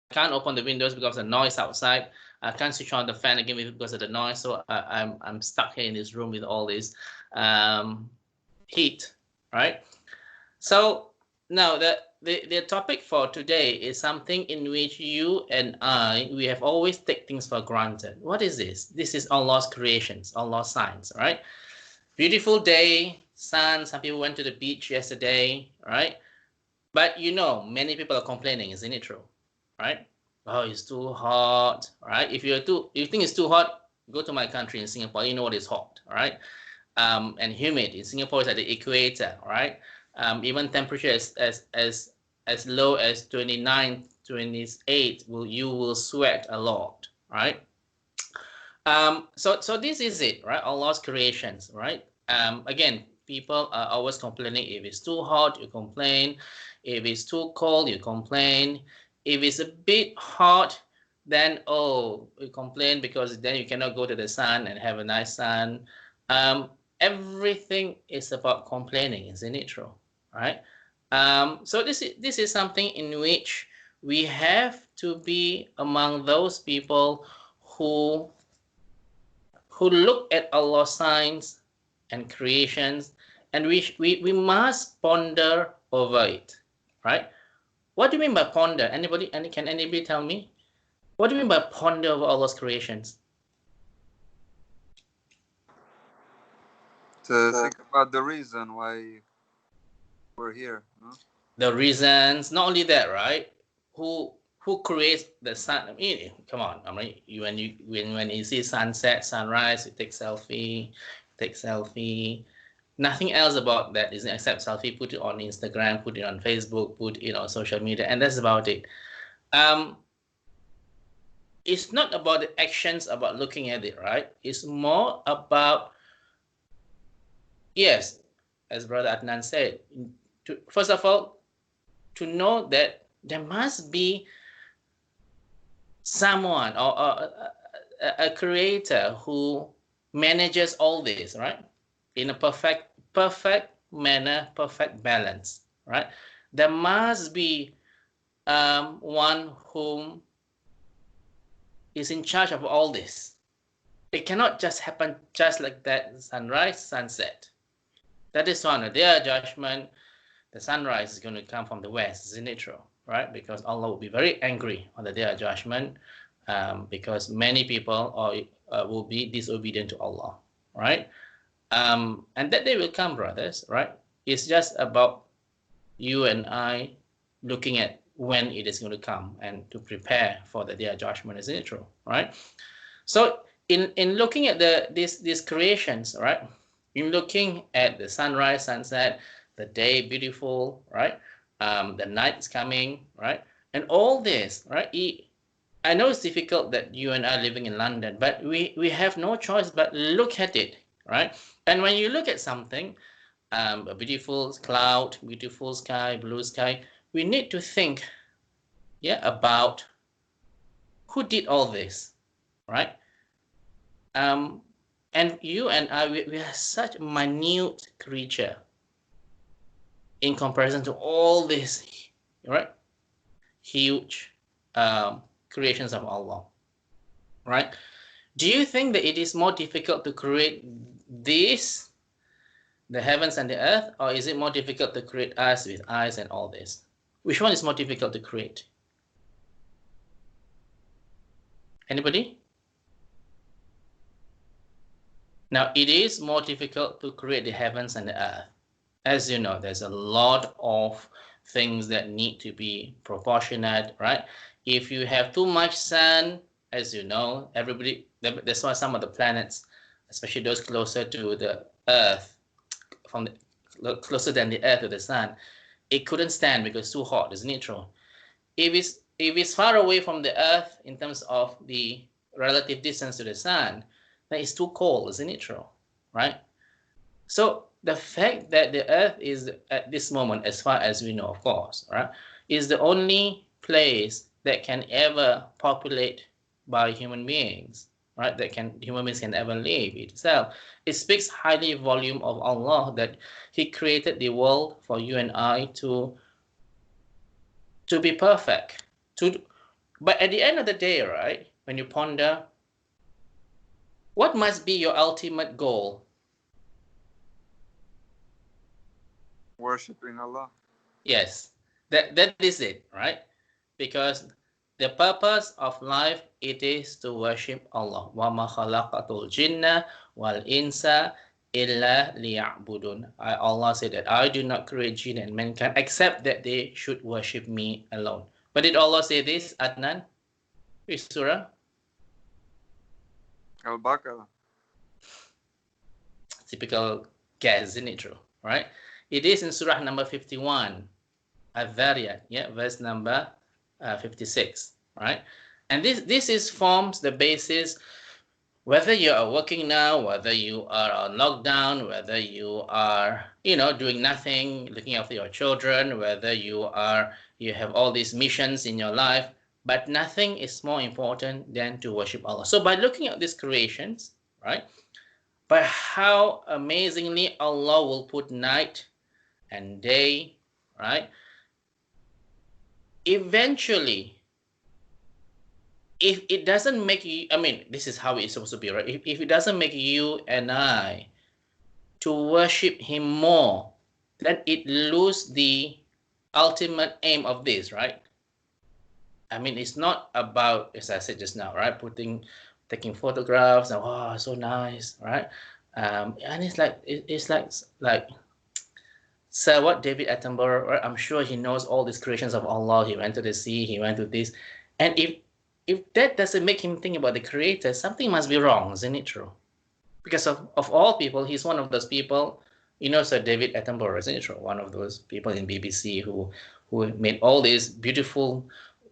can't open the windows because of the noise outside. I can't switch on the fan again because of the noise. So I'm stuck here in this room with all this heat, right? So now the topic for today is something in which you and we have always take things for granted. What is this? This is Allah's creations, Allah's signs, right? Beautiful day, sun. Some people went to the beach yesterday, right? But you know, many people are complaining, isn't it true? Right? Oh, it's too hot, right? If you think it's too hot, go to my country in Singapore. You know what is hot, right? And humid. In Singapore, it's at the equator, right? Even temperature as low as 29, 28, you will sweat a lot, right? So this is it, right? Allah's creations, right? Again, people are always complaining. If it's too hot, you complain. If it's too cold, you complain. If it's a bit hot, then you complain because then you cannot go to the sun and have a nice sun. Everything is about complaining, isn't it true? Right? So this is something in which we have to be among those people who look at Allah's signs and creations, and we must ponder over it, right? What do you mean by ponder? Can anybody tell me? What do you mean by ponder over Allah's creations? To think about the reason why we're here. No? The reasons, not only that, right? Who creates the sun? I mean, come on. I mean, when you see sunset, sunrise, you take selfie. Nothing else about that isn't except selfie. Put it on Instagram, put it on Facebook, put it on social media, and that's about it. It's not about the actions, about looking at it, right? It's more about, yes, as Brother Adnan said, first of all, to know that there must be someone or a creator who manages all this, right? In a perfect manner, perfect balance, right? There must be one whom is in charge of all this. It cannot just happen just like that, sunrise, sunset. That is on the day of judgment. The sunrise is going to come from the west, isn't it true? Right? Because Allah will be very angry on the day of judgment because many people will be disobedient to Allah, right? And that day will come, brothers, right? It's just about you and I looking at when it is going to come and to prepare for the day of judgment, isn't it true? Right? So in looking at these creations, right? In looking at the sunrise, sunset, the day beautiful, right? The night is coming, right? And all this, right? I know it's difficult that you and I are living in London, but we have no choice but look at it, right? And when you look at something, a beautiful cloud, beautiful sky, blue sky, we need to think, about who did all this, right? And you and I, we are such a minute creature in comparison to all these, right? Huge creations of Allah, right? Do you think that it is more difficult to create this, the heavens and the earth, or is it more difficult to create us with eyes and all this? Which one is more difficult to create? Anybody? Now, it is more difficult to create the heavens and the earth. As you know, there's a lot of things that need to be proportionate, right? If you have too much sun, as you know, that's why some of the planets, especially those closer to the earth, closer than the earth to the sun, it couldn't stand because it's too hot, isn't it true? If it's far away from the earth in terms of the relative distance to the sun, then it's too cold, isn't it true? Right? So the fact that the earth is at this moment, as far as we know, of course, right, is the only place that can ever populate by human beings, right? Human beings can ever live itself. It speaks highly volume of Allah that He created the world for you and I to be perfect, But at the end of the day, right, when you ponder, what must be your ultimate goal? Worshipping Allah. Yes, that is it, right? Because the purpose of life, it is to worship Allah. Wa ma khalaqatul jinna wal insa illa liya'budun. Allah said that I do not create jinn and mankind except that they should worship me alone. But did Allah say this, Adnan? Which surah? Al-Baqarah. Typical guess, isn't it true? Right? It is in surah number 51, Al-Dhariyat, yeah, verse number 56, right? And this is forms the basis, whether you are working now, whether you are on lockdown, whether you are, doing nothing, looking after your children, whether you have all these missions in your life, but nothing is more important than to worship Allah. So by looking at these creations, right, by how amazingly Allah will put night and day, right, eventually, if it doesn't make you, this is how it's supposed to be, right? If it doesn't make you and I to worship Him more, then it loses the ultimate aim of this, right? It's not about, as I said just now, right? Taking photographs and wow, so nice, right? And it's like Sir, what David Attenborough, right? I'm sure he knows all these creations of Allah. He went to the sea, he went to this, and if that doesn't make him think about the Creator, something must be wrong, isn't it true? Because of all people, he's one of those people, Sir David Attenborough, isn't it true? One of those people in BBC who made all these beautiful,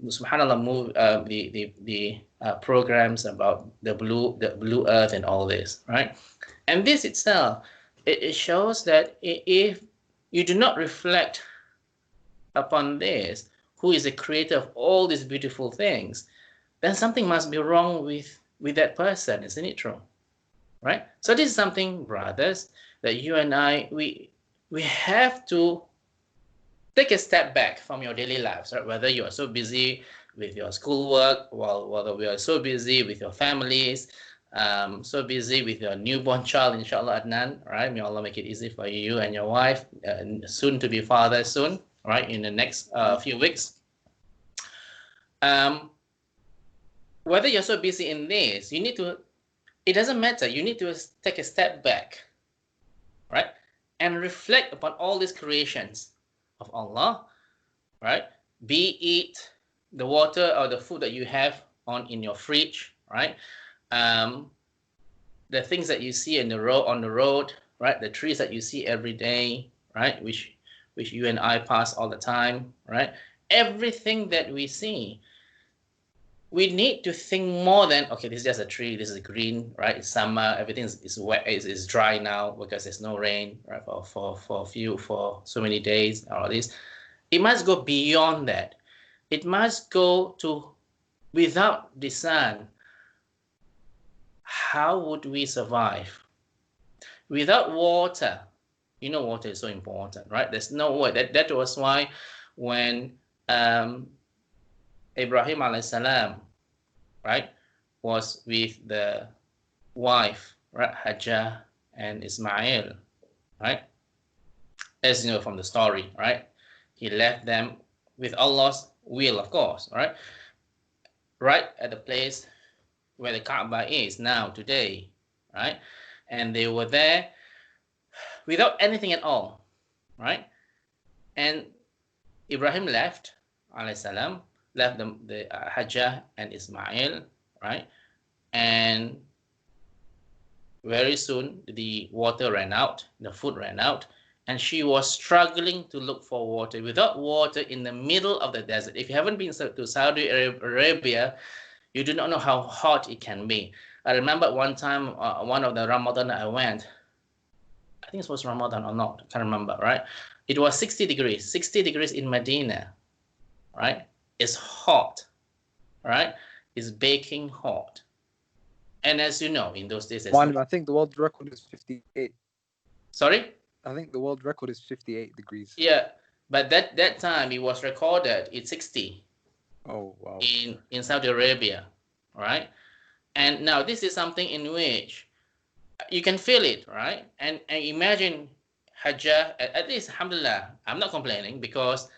subhanallah, the programs about the blue earth and all this, right? And this itself, it shows that if you do not reflect upon this, who is the creator of all these beautiful things, then something must be wrong with that person, isn't it true? Right? So this is something, brothers, that you and I, we have to take a step back from your daily lives, right? Whether you are so busy with your schoolwork, whether we are so busy with your families, so busy with your newborn child, inshallah, Adnan, right? May Allah make it easy for you and your wife, soon to be father soon, right? In the next few weeks. Whether you're so busy in this, it doesn't matter. You need to take a step back, right? And reflect upon all these creations of Allah, right? Be it the water or the food that you have in your fridge, right? The things that you see on the road, right? The trees that you see every day, right? Which you and I pass all the time, right? Everything that we see, we need to think more than, okay, this is just a tree, this is green, right? It's summer, everything is wet, is dry now because there's no rain, right? For so many days, all this. It must go beyond that. It must go to, without the sun, how would we survive? Without water, water is so important, right? There's no way. That was why when Ibrahim alayhi salam, right, was with the wife, right, Hajar and Ismail, right? As you know from the story, right? He left them with Allah's will, of course, right? Right at the place where the Kaaba is now, today, right? And they were there without anything at all, right? And Ibrahim left, alayhi salam, left the Hajar and Ismail, right? And very soon the water ran out, the food ran out, and she was struggling to look for water. Without water in the middle of the desert. If you haven't been to Saudi Arabia, you do not know how hot it can be. I remember one time, one of the Ramadan I went, I think it was Ramadan or not, I can't remember, right? It was 60 degrees in Medina, right? It's hot, right? It's baking hot. And as you know, in those days, I think the world record is 58. Sorry? I think the world record is 58 degrees. Yeah, but that time it was recorded, it's 60. Oh, wow. in Saudi Arabia, right? And now this is something in which you can feel it, right? And imagine Hajjah, at least, alhamdulillah, I'm not complaining because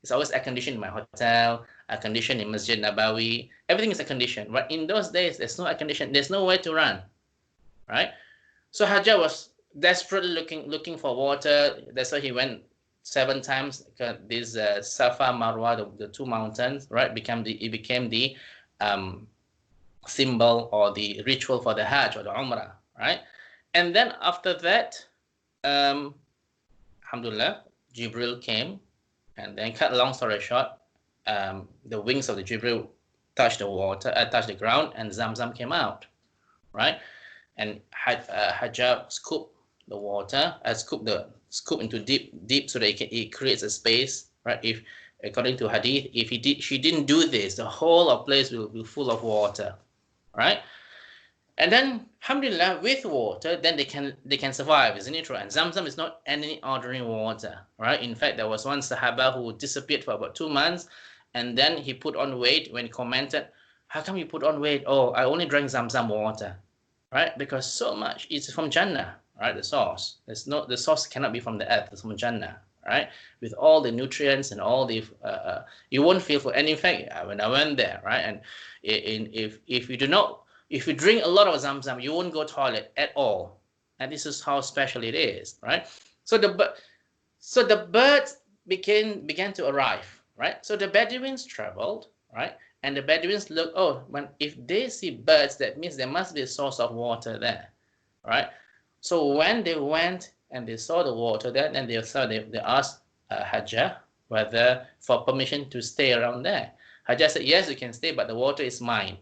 it's always air conditioned in my hotel, air conditioned in Masjid Nabawi, everything is air conditioned. But in those days, there's no air conditioning, there's nowhere to run, right? So Hajjah was desperately looking for water. That's why he went 7 times. This Safa Marwa, the two mountains, right? It became the um, symbol or the ritual for the Hajj or the Umrah, right? And then after that, alhamdulillah, Jibril came, and then cut a long story short, the wings of the Jibril touched the water, touched the ground, and Zamzam came out, right? And Hajjah scooped the water, scoop into deep, so that it creates a space, right? If according to Hadith, if she didn't do this, the whole of place will be full of water, right? And then, alhamdulillah, with water, then they can survive, isn't it true? And Zamzam is not any ordinary water, right? In fact, there was one Sahaba who disappeared for about 2 months, and then he put on weight when he commented, "How come you put on weight?" "Oh, I only drank Zamzam water," right? Because so much is from Jannah, right? The source. The source cannot be from the earth. It's from Jannah, right? With all the nutrients and all the, you won't feel for. And in fact, when I went there, right, and if you drink a lot of Zamzam, you won't go toilet at all. And this is how special it is, right? So the birds began to arrive, right? So the Bedouins traveled, right? And the Bedouins look, oh, if they see birds, that means there must be a source of water there, right? So when they went and they saw the water there, then they asked Hajjah whether for permission to stay around there. Hajjah said, yes, you can stay, but the water is mine,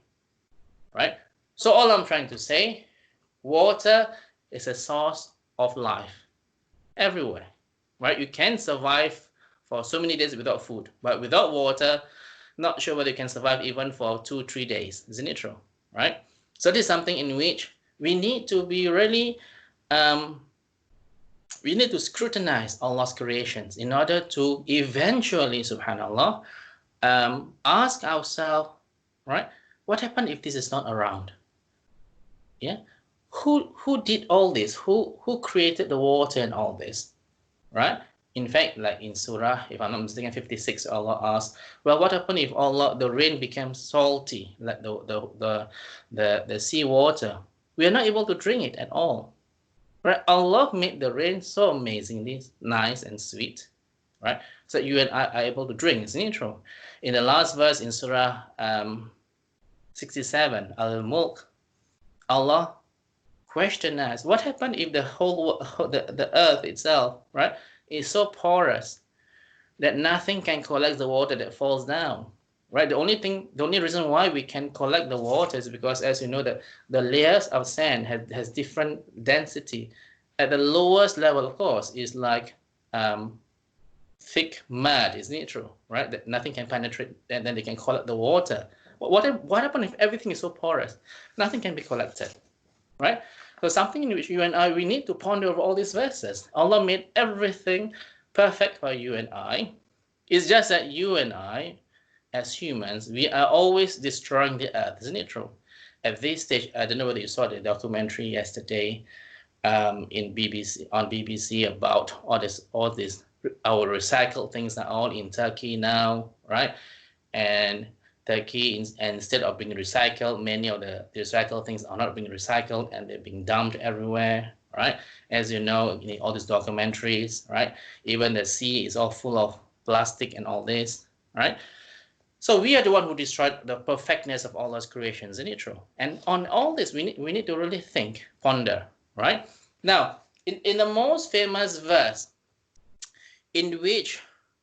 right? So all I'm trying to say, water is a source of life everywhere, right? You can survive for so many days without food, but without water, not sure whether you can survive even for 2-3 days. Isn't it true, right? So this is something in which we need to be really, we need to scrutinize Allah's creations in order to eventually, subhanAllah, ask ourselves, right, what happened if this is not around? Yeah, who did all this? Who created the water and all this, right? In fact, like in Surah, if I'm not mistaken, 56, Allah asks, well, what happened if the rain became salty, like the sea water? We are not able to drink it at all, right? Allah made the rain so amazingly nice and sweet, right? So you and I are able to drink. Isn't it true? In the last verse in Surah 67, Al-Mulk, Allah questioned us, what happened if the earth itself, right, is so porous that nothing can collect the water that falls down, right? The only reason why we can collect the water is because, as you know, that the layers of sand has different density. At the lowest level, of course, is like thick mud, isn't it true, right? That nothing can penetrate, and then they can collect the water. What happens if everything is so porous? Nothing can be collected, right? So something in which you and I, we need to ponder over all these verses. Allah made everything perfect for you and I. It's just that you and I, as humans, we are always destroying the earth, isn't it true? At this stage, I don't know whether you saw the documentary yesterday on BBC about all this, our recycled things are all in Turkey now, right? And Turkey, instead of being recycled, many of the recycled things are not being recycled and they're being dumped everywhere, right? As you know, all these documentaries, right? Even the sea is all full of plastic and all this, right? So we are the one who destroyed the perfectness of Allah's creations, isn't it true? And on all this, we need to really think, ponder, right? Now, in the most famous verse in which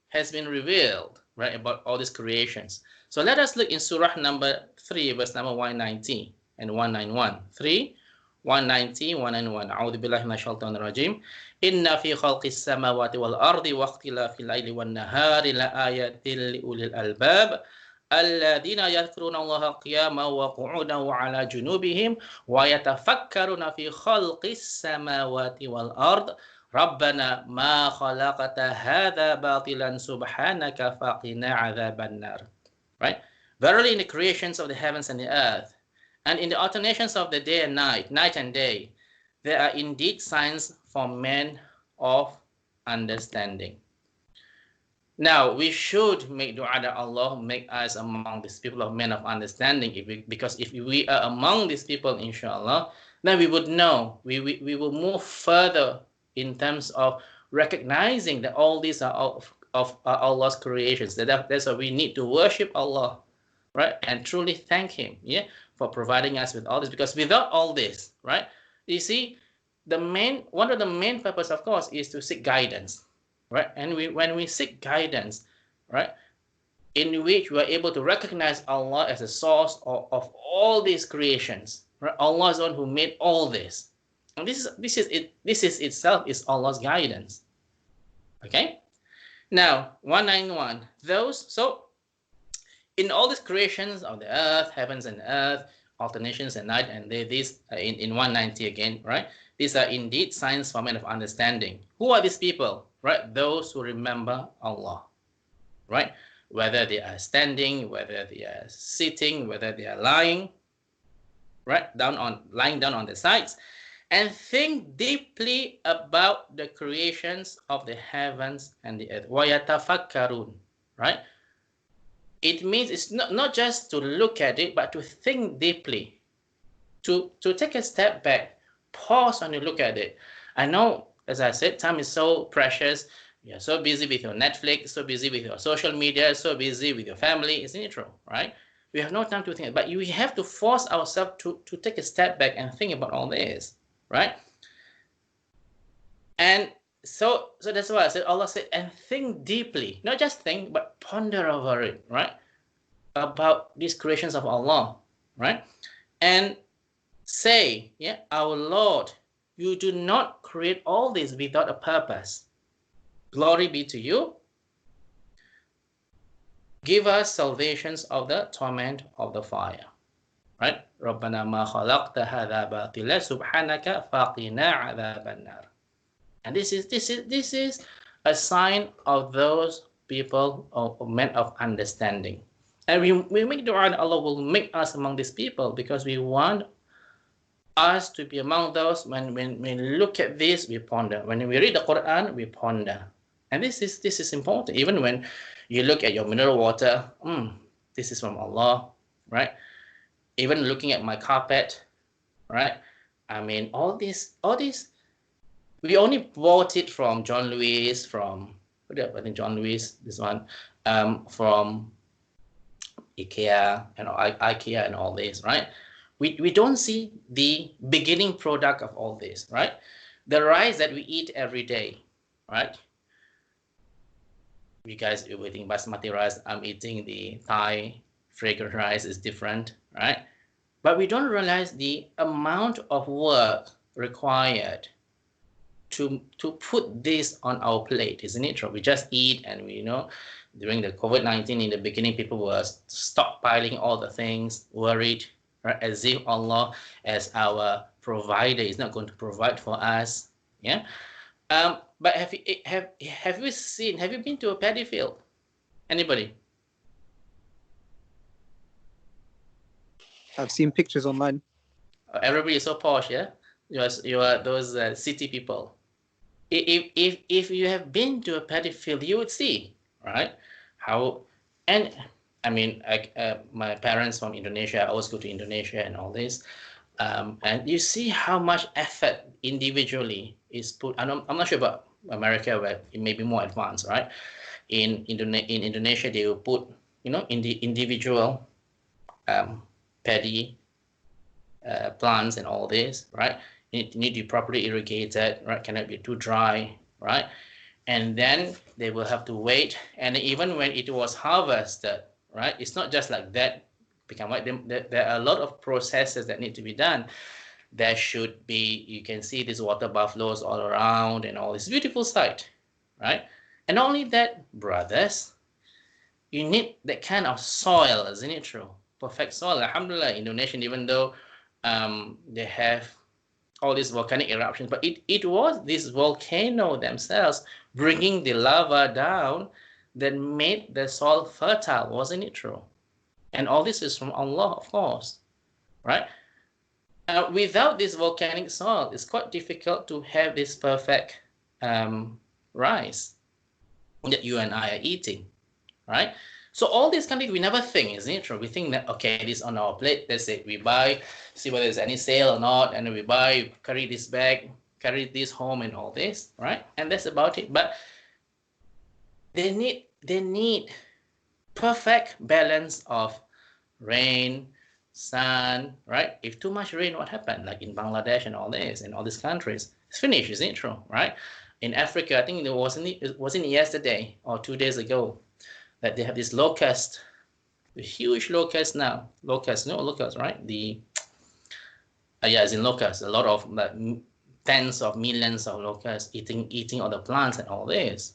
has been revealed, right, about all these creations. So let us look in Surah number 3, verse number 190 and 191. 3, 190, 191. أعوذ بالله من الشيطان الرجيم. إن في خلق السماوات والأرض واختلاف الليل والنهار لآيات لأولي الألباب الذين يذكرون الله قياما وقعودا وعلى جنوبهم ويتفكرون في خلق السماوات والأرض ربنا ما خلقت هذا باطلا سبحانك فقنا عذاب النار. right? Verily in the creations of the heavens and the earth, and in the alternations of the day and night, night and day, there are indeed signs for men of understanding. Now, we should make dua that Allah make us among these people of men of understanding. Because if we are among these people, inshallah, then we would know, we will move further in terms of recognizing that all these are of Allah's creations. That's why we need to worship Allah, right? And truly thank Him, yeah, for providing us with all this. Because without all this, right, you see, one of the main purpose, of course, is to seek guidance, right? And when we seek guidance, right, in which we are able to recognize Allah as a source of all these creations, right? Allah is the one who made all this, and this is itself is Allah's guidance. Okay. Now 191. So in all these creations of the earth, heavens and earth, alternations and night and day, these in 190 again, right? These are indeed signs for men of understanding. Who are these people? Right? Those who remember Allah, right? Whether they are standing, whether they are sitting, whether they are lying, right? Lying down on the sides, and think deeply about the creations of the heavens and the earth. وَيَتَفَكَّرُونَ, right? It means it's not just to look at it, but to think deeply, to take a step back, pause when you look at it. I know, as I said, time is so precious. You're so busy with your Netflix, so busy with your social media, so busy with your family. Isn't it true, right? We have no time to think, but we have to force ourselves to take a step back and think about all this, right? And so that's why I said, Allah said, and think deeply, not just think, but ponder over it, right? About these creations of Allah, right? And say, yeah, our Lord, you do not create all this without a purpose. Glory be to you. Give us salvations of the torment of the fire. Right? رَبَّنَا مَا خَلَقْتَ هَذَا بَاطِلًا سُبْحَانَكَ فَقِنَا عَذَابَ النَّارِ. And this is a sign of those people, of men of understanding. And we make dua that Allah will make us among these people, because we want us to be among those when we look at this, we ponder. When we read the Quran, we ponder. And this is important. Even when you look at your mineral water, this is from Allah, right? Even looking at my carpet, right? I mean, all this, we only bought it from John Lewis, I think John Lewis, this one, from IKEA and all this, right? We don't see the beginning product of all this, right? The rice that we eat every day, right? You guys are eating basmati rice. I'm eating the Thai fragrant rice. Is different, right? But we don't realize the amount of work required to put this on our plate, isn't it true? We just eat, and we during the COVID-19 in the beginning, people were stockpiling all the things, worried, right? As if Allah, as our provider, is not going to provide for us. Yeah. But have you been to a paddy field? Anybody? I've seen pictures online. Everybody is so posh, yeah. You are those city people. If you have been to a paddy field, you would see, right? How, and I mean, my parents from Indonesia, I always go to Indonesia and all this, and you see how much effort individually is put. I'm not sure about America, where it may be more advanced, right? In Indonesia, they will put, in the individual paddy plants and all this, right? It need to be properly irrigated, right? Cannot be too dry, right? And then they will have to wait. And even when it was harvested, right? It's not just like that become white. There are a lot of processes that need to be done. There should be, you can see these water buffaloes all around and all this beautiful sight, right? And not only that, brothers, you need that kind of soil, isn't it true? Perfect soil. Alhamdulillah, Indonesian, even though they have all these volcanic eruptions, but it was this volcano themselves bringing the lava down that made the soil fertile, wasn't it true? And all this is from Allah, of course, right? Without this volcanic soil, it's quite difficult to have this perfect rice that you and I are eating, right? So all these kind of we never think, isn't it true? We think that, okay, this on our plate, that's it. We buy, see whether there's any sale or not, and then we buy, carry this bag, carry this home and all this, right? And that's about it. But they need perfect balance of rain, sun, right? If too much rain, what happened? Like in Bangladesh and all this, in all these countries, it's finished, isn't it true, right? In Africa, I think it wasn't yesterday or 2 days ago that they have this locust, the huge locust now. Locust, no locust, right? The yeah, it's in locust. A lot of like, tens of millions of locusts eating all the plants and all this.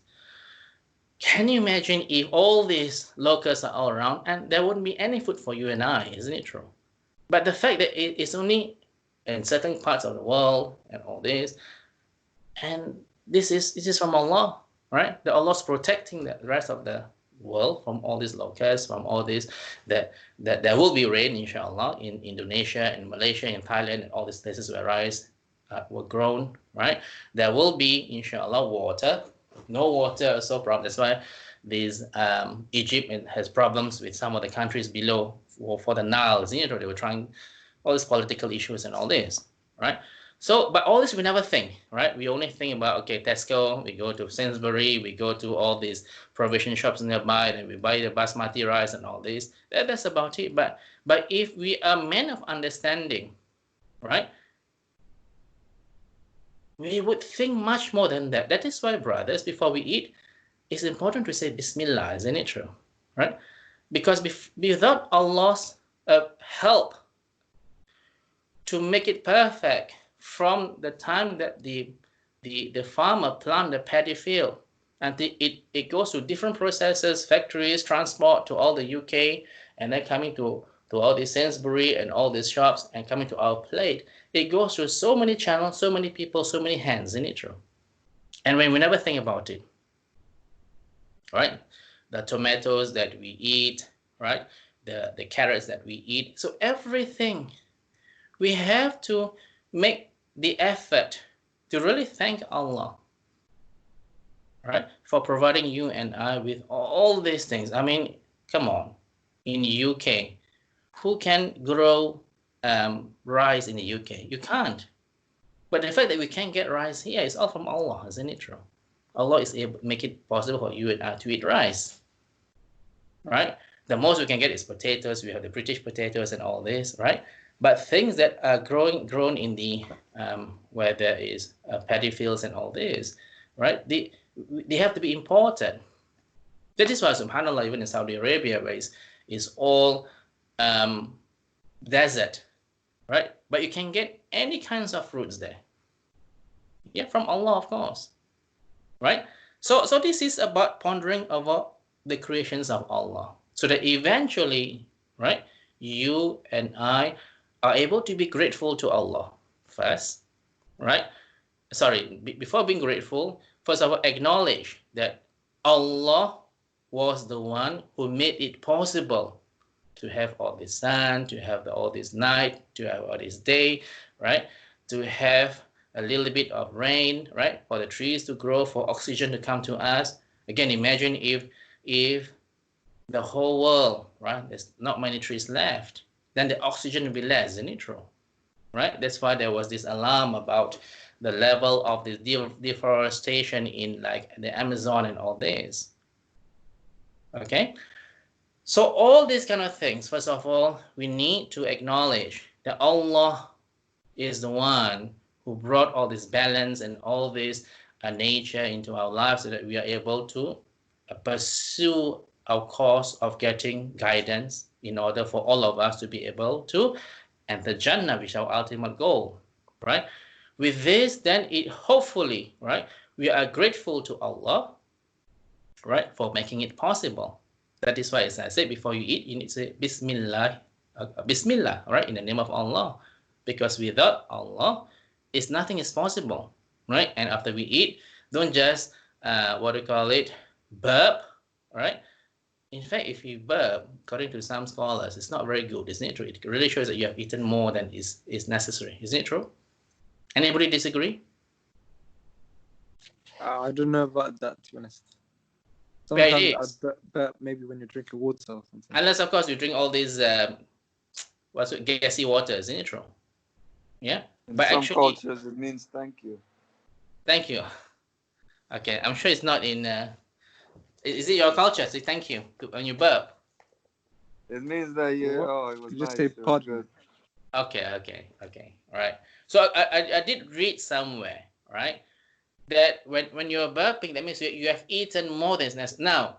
Can you imagine if all these locusts are all around and there wouldn't be any food for you and I, isn't it true? But the fact that it is only in certain parts of the world and all this, and this is from Allah, right? That Allah's protecting the rest of the world from all these locusts, from all this, that there will be rain, inshallah, in Indonesia, in Malaysia, in Thailand, and all these places where rice were grown, right? There will be, inshallah, water. No water, so problem. That's why these Egypt has problems with some of the countries below for the Nile. You know, they were trying all these political issues and all this, right? So, but all this we never think, right? We only think about, okay, Tesco, we go to Sainsbury, we go to all these provision shops nearby, and we buy the basmati rice and all this. That's about it. But if we are men of understanding, right? We would think much more than that. That is why, brothers, before we eat, it's important to say Bismillah, isn't it true? Right? Because without Allah's help to make it perfect from the time that the farmer plant the paddy field until it goes to different processes, factories, transport to all the UK, and then coming to all these Sainsbury and all these shops and coming to our plate, it goes through so many channels, so many people, so many hands, isn't it true? And when we never think about it, right? The tomatoes that we eat, right? The carrots that we eat. So everything, we have to make the effort to really thank Allah, right? For providing you and I with all these things. I mean, come on, in the UK, who can grow rice in the UK? You can't. But the fact that we can get rice here is all from Allah, isn't it true? Allah is able to make it possible for you and I to eat rice, right? The most we can get is potatoes. We have the British potatoes and all this, right? But things that are grown in the where there is paddy fields and all this, right? They have to be imported. That is why, subhanAllah, even in Saudi Arabia, where it's all desert, right? But you can get any kinds of fruits there. Yeah, from Allah, of course, right? So this is about pondering over the creations of Allah, so that eventually, right, you and I are able to be grateful to Allah first, right? Sorry, before being grateful, first of all, acknowledge that Allah was the one who made it possible to have all this sun, to have all this night, to have all this day, right? To have a little bit of rain, right? For the trees to grow, for oxygen to come to us. Again, imagine if the whole world, right, there's not many trees left, then the oxygen will be less, isn't it true? Right? That's why there was this alarm about the level of the deforestation in like the Amazon and all this. Okay? So all these kind of things, first of all, we need to acknowledge that Allah is the one who brought all this balance and all this nature into our lives so that we are able to pursue our course of getting guidance in order for all of us to be able to enter Jannah, which is our ultimate goal, right? With this, then it hopefully, right, we are grateful to Allah, right, for making it possible. That is why, as I said, before you eat, you need to say Bismillah, Bismillah, right, in the name of Allah, because without Allah, nothing is possible, right? And after we eat, don't just burp, right? In fact, if you burp, according to some scholars, it's not very good, isn't it true? It really shows that you have eaten more than is necessary. Isn't it true? Anybody disagree? I don't know about that, to be honest. But it Sometimes is. I'd bet maybe when you're drinking water or something. Unless, of course, you drink all these what's it, gassy water, isn't it true? Yeah. In But some actually, cultures, it means thank you. thank you. Okay, I'm sure it's not in. Is it your culture? Say thank you when you burp. It means that you. What? Oh, it was You nice. just say It was pardon. good. Okay. All right. So I did read somewhere, right, that when you're burping, that means you have eaten more than necessary. Now,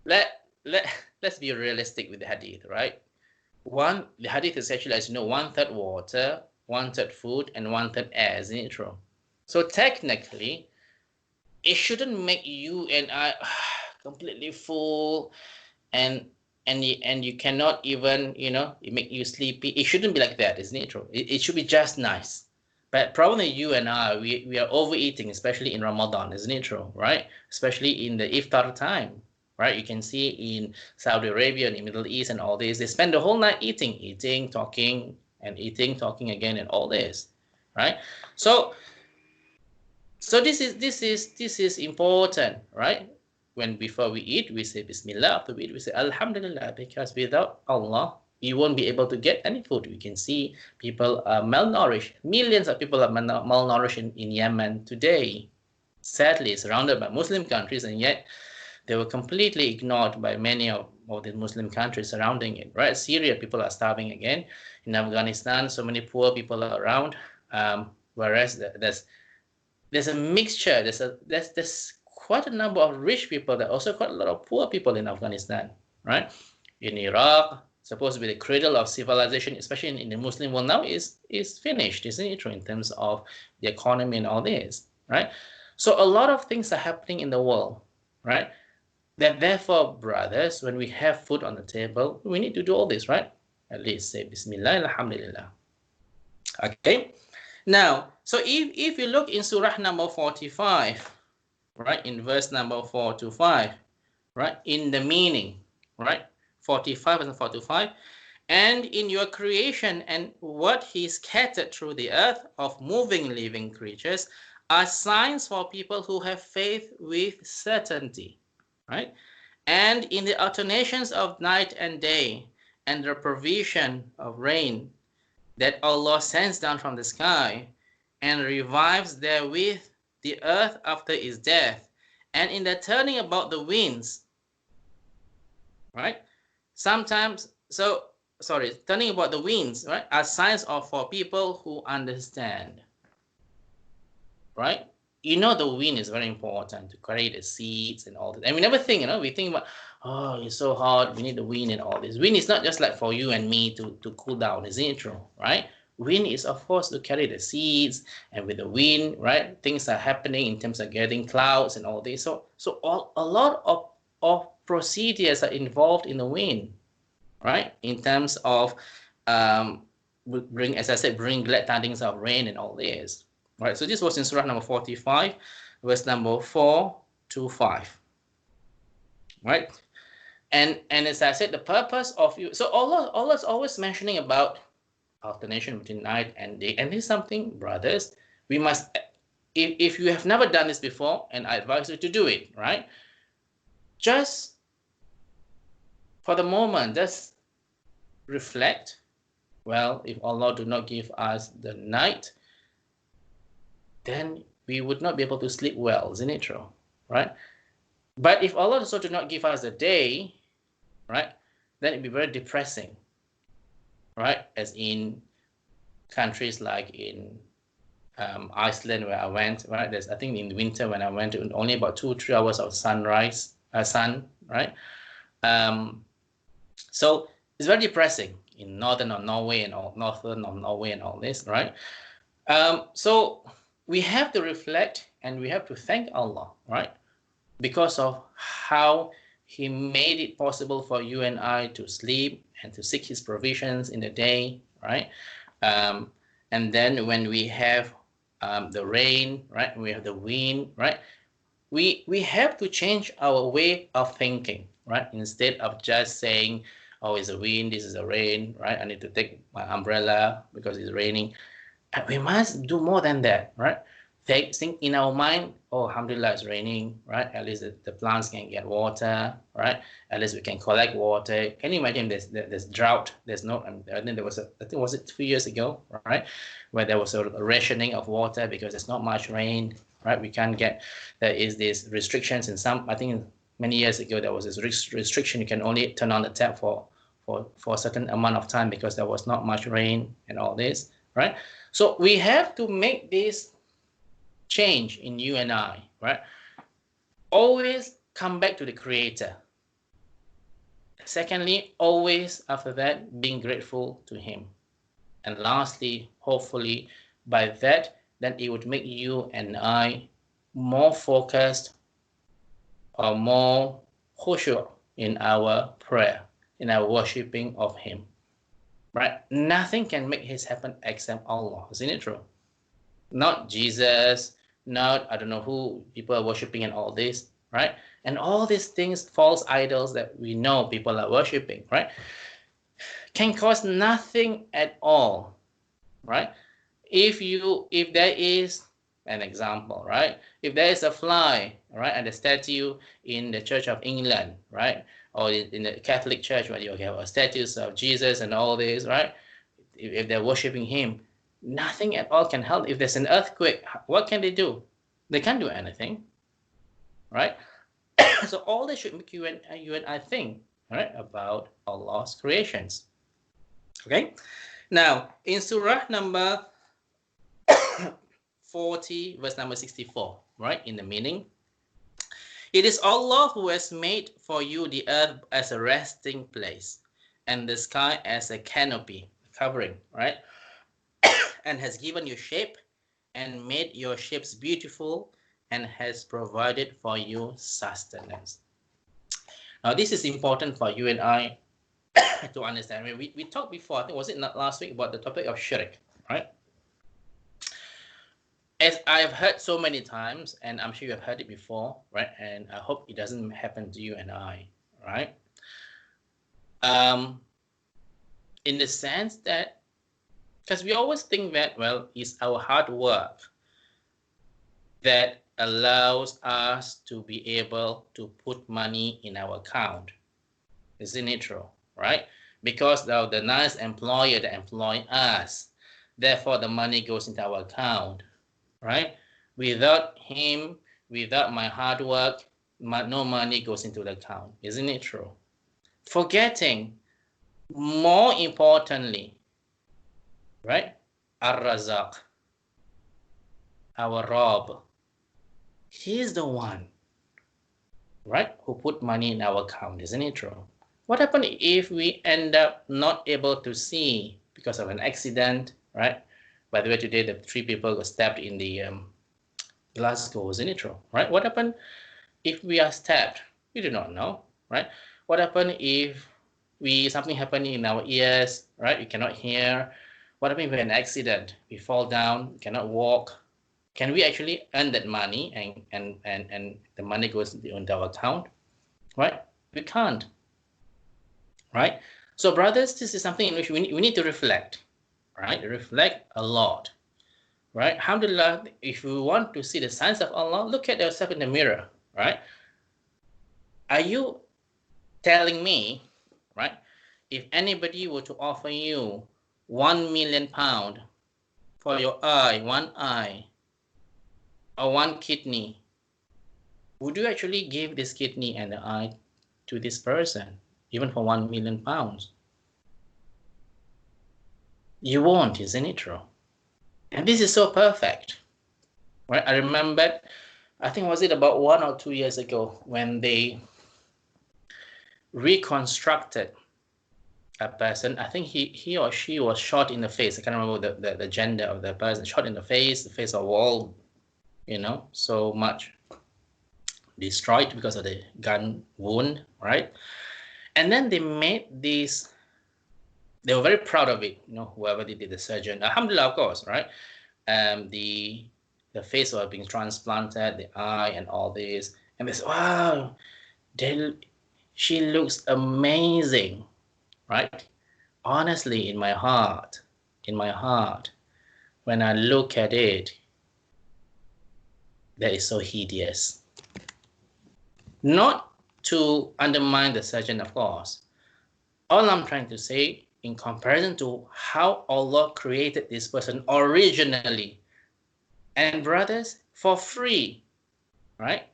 let's be realistic with the hadith, right? The hadith is actually, as you know, 1/3 water, 1/3 food, and 1/3 air, isn't it true? So technically, it shouldn't make you and I completely full and you cannot even, it make you sleepy. It shouldn't be like that, isn't it true? It should be just nice. But probably you and I, we are overeating, especially in Ramadan, isn't it true? Right? Especially in the iftar time, right? You can see in Saudi Arabia and the Middle East and all this, they spend the whole night eating, talking, and eating, talking again, and all this, right? So this is important, right? When before we eat, we say Bismillah. After we eat, we say Alhamdulillah, because without Allah, you won't be able to get any food. We can see people are malnourished. Millions of people are malnourished in Yemen today. Sadly, surrounded by Muslim countries, and yet they were completely ignored by many of the Muslim countries surrounding it. Right? Syria, people are starving again. In Afghanistan, so many poor people are around. Whereas there's a mixture. There's quite a number of rich people. There are also quite a lot of poor people in Afghanistan, right? In Iraq, supposed to be the cradle of civilization, especially in the Muslim world now, is finished, isn't it true, in terms of the economy and all this, right? So a lot of things are happening in the world, right? That therefore, brothers, when we have food on the table, we need to do all this, right? At least say Bismillah, Alhamdulillah. Okay. Now, so if you look in Surah number 45, right, in verse number 4 to 5, right, in the meaning, right, 45 and 45, and in your creation and what he scattered through the earth of moving living creatures are signs for people who have faith with certainty, right? And in the alternations of night and day and the provision of rain that Allah sends down from the sky and revives therewith the earth after its death, and in the turning about the winds, right? Turning about the winds, right, are signs of for people who understand, right? You know, the wind is very important to create the seeds and all that. And we never think, we think about, oh, it's so hot, we need the wind and all this. Wind is not just like for you and me to cool down, isn't it true, right? Wind is, of course, to carry the seeds, and with the wind, right, things are happening in terms of getting clouds and all this. So a lot of procedures are involved in the wind, right? In terms of as I said, bring glad tidings of rain and all this. Right, so this was in Surah number 45, verse number 4 to 5. Right? And as I said, the purpose of you, so Allah is always mentioning about alternation between night and day. And here's something, brothers, we must, if you have never done this before, and I advise you to do it, right? Just for the moment, just reflect. Well, if Allah do not give us the night, then we would not be able to sleep well, isn't it true? Right? But if Allah also do not give us a day, right, then it'd be very depressing, right? As in countries like in Iceland, where I went, right? I think in the winter when I went, only about 2-3 hours of sun, right? So it's very depressing in northern Norway and all this, right? So we have to reflect and we have to thank Allah, right? Because of how He made it possible for you and I to sleep and to seek His provisions in the day, right? And then when we have the rain, right? We have the wind, right? We have to change our way of thinking. right? Instead of just saying, oh, it's a wind, this is a rain, right? I need to take my umbrella because it's raining. And we must do more than that, right? Think in our mind, oh, alhamdulillah, it's raining, right? At least the plants can get water, right? At least we can collect water. Can you imagine there's drought? There's no, I think there was I think was it 2 years ago, right? Where there was a rationing of water because there's not much rain, right? We can't get, there is these restrictions in some, I think many years ago, there was this restriction. You can only turn on the tap for a certain amount of time because there was not much rain and all this, right? So we have to make this change in you and I, right? Always come back to the Creator. Secondly, always after that, being grateful to Him. And lastly, hopefully, by that, then it would make you and I more focused or more khushu' in our prayer, in our worshipping of Him. Right? Nothing can make this happen except Allah. Isn't it true? Not Jesus, not I don't know who people are worshipping and all this, right? And all these things, false idols that we know people are worshipping, right? Can cause nothing at all, right? If there is an example, right? If there is a fly, right, and a statue in the Church of England, right, or in the Catholic Church where you have statues of Jesus and all this, right? If they're worshiping Him, nothing at all can help. If there's an earthquake, what can they do? They can't do anything, right? So all this should make you and I think, right, about Allah's creations. Okay. Now in Surah number 40, verse number 64, right? In the meaning, it is Allah who has made for you the earth as a resting place and the sky as a canopy, covering, right? And has given you shape and made your shapes beautiful and has provided for you sustenance. Now, this is important for you and I to understand. I mean, we talked before, I think, was it not last week, about the topic of shirk, right? As I've heard so many times, and I'm sure you have heard it before, right? And I hope it doesn't happen to you and I, right? In the sense that, because we always think that, well, it's our hard work that allows us to be able to put money in our account. Isn't it true, right? Because the nice employer that employ us, therefore the money goes into our account, right? Without him, without my hard work, no money goes into the account. Isn't it true? Forgetting, more importantly, right? Ar-Razaq, our Rabb. He's the one, right, who put money in our account. Isn't it true? What happens if we end up not able to see because of an accident, right? By the way, today the 3 people got stabbed in the Glasgow, isn't it true, right? What happens if we are stabbed? We do not know, right? What happens if something happened in our ears, right? We cannot hear. What happens if we have an accident? We fall down, we cannot walk. Can we actually earn that money and the money goes into our account, right? We can't, right? So brothers, this is something in which we need to reflect, right? Reflect a lot, right? Alhamdulillah, if we want to see the signs of Allah, look at yourself in the mirror, right? Are you telling me, right, if anybody were to offer you £1 million for your eye, one eye, or one kidney, would you actually give this kidney and the eye to this person, even for £1 million? You won't, isn't it true? And this is so perfect, right? I remember, I think was it about 1 or 2 years ago when they reconstructed a person. I think he or she was shot in the face. I can't remember the gender of the person. Shot in the face of all, so much destroyed because of the gun wound, right? And then they made these, they were very proud of it, whoever did the surgeon. Alhamdulillah, of course, right? The face was being transplanted, the eye and all this. And they said, wow, She looks amazing, right? Honestly, in my heart, when I look at it, that is so hideous. Not to undermine the surgeon, of course. All I'm trying to say, in comparison to how Allah created this person originally, and brothers, for free, right?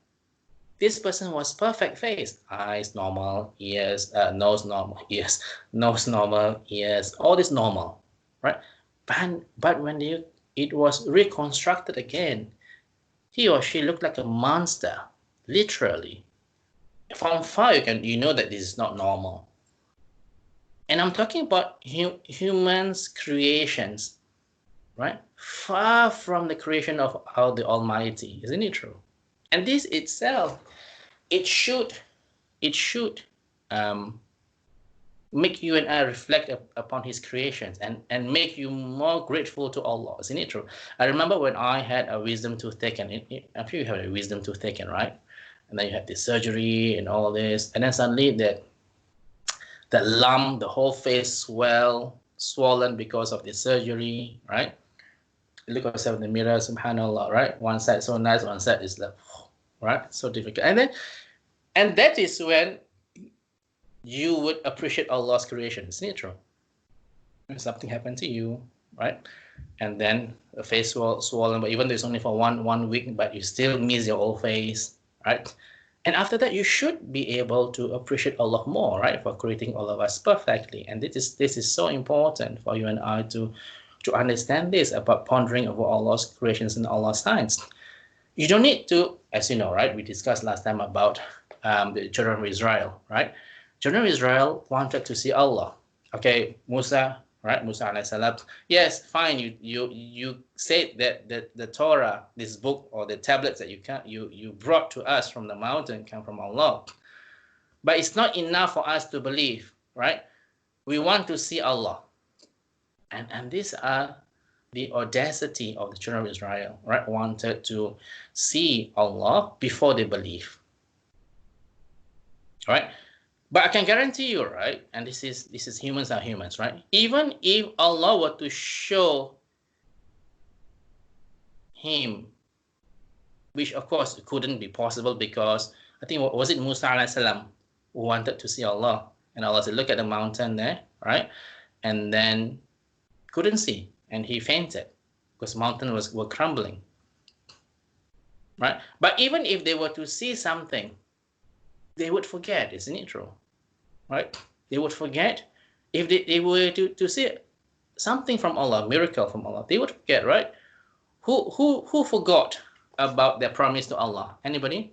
This person was perfect face, eyes normal, ears, nose normal, ears, nose normal, ears, all this normal, right? But when it was reconstructed again, he or she looked like a monster, literally. From far, you know that this is not normal. And I'm talking about humans' creations, right? Far from the creation of the Almighty, isn't it true? And this itself, it should make you and I reflect upon His creations and make you more grateful to Allah, isn't it true? I remember when I had a wisdom tooth taken. I'm sure you have a wisdom tooth taken, right? And then you had this surgery and all this, and then suddenly that lump, the whole face swollen because of the surgery, right? Look at yourself in the mirror, subhanallah, right? One side so nice, one side is like, right? So difficult. And that is when you would appreciate Allah's creation, isn't it true? When something happened to you, right? And then a face swollen, but even though it's only for one week, but you still miss your old face, right? And after that, you should be able to appreciate Allah more, right? For creating all of us perfectly. And this is so important for you and I to understand this about pondering over Allah's creations and Allah's signs. You don't need to, as you know, right? We discussed last time about the children of Israel, right? Children of Israel wanted to see Allah. Okay, Musa, right? Musa alayhi salam. Yes, fine. You said that the Torah, this book or the tablets that you brought to us from the mountain come from Allah, but it's not enough for us to believe, right? We want to see Allah, and these are the audacity of the children of Israel, right? Wanted to see Allah before they believe, right? But I can guarantee you, right? And this is humans are humans, right? Even if Allah were to show him, which of course couldn't be possible because I think was it Musa alayhi salam who wanted to see Allah, and Allah said, "Look at the mountain there, right?" And then couldn't see, and he fainted because the mountain were crumbling, right? But even if they were to see something, they would forget, isn't it true? Right? They would forget. If they were to see something from Allah, miracle from Allah, they would forget, right? Who forgot about their promise to Allah? Anybody?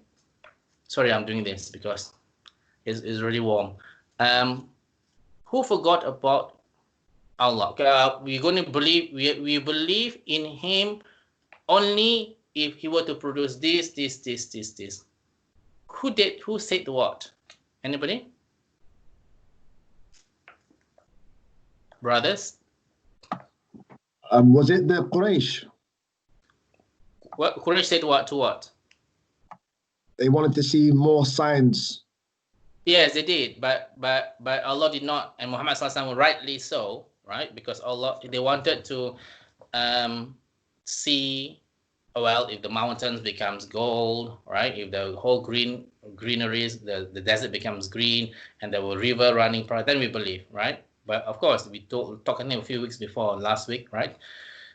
Sorry, I'm doing this because it's really warm. Who forgot about Allah? We're going to believe, we believe in Him only if He were to produce this. Who said what? Anybody? Brothers? Was it the Quraysh? What Quraysh said what to what? They wanted to see more signs. Yes, they did, but Allah did not, and Muhammad SAW rightly so, right? Because Allah, they wanted to see, well, if the mountains becomes gold, right? If the whole greeneries, the desert becomes green, and there were river running, then we believe, right? But of course, we talked a few weeks before, last week, right?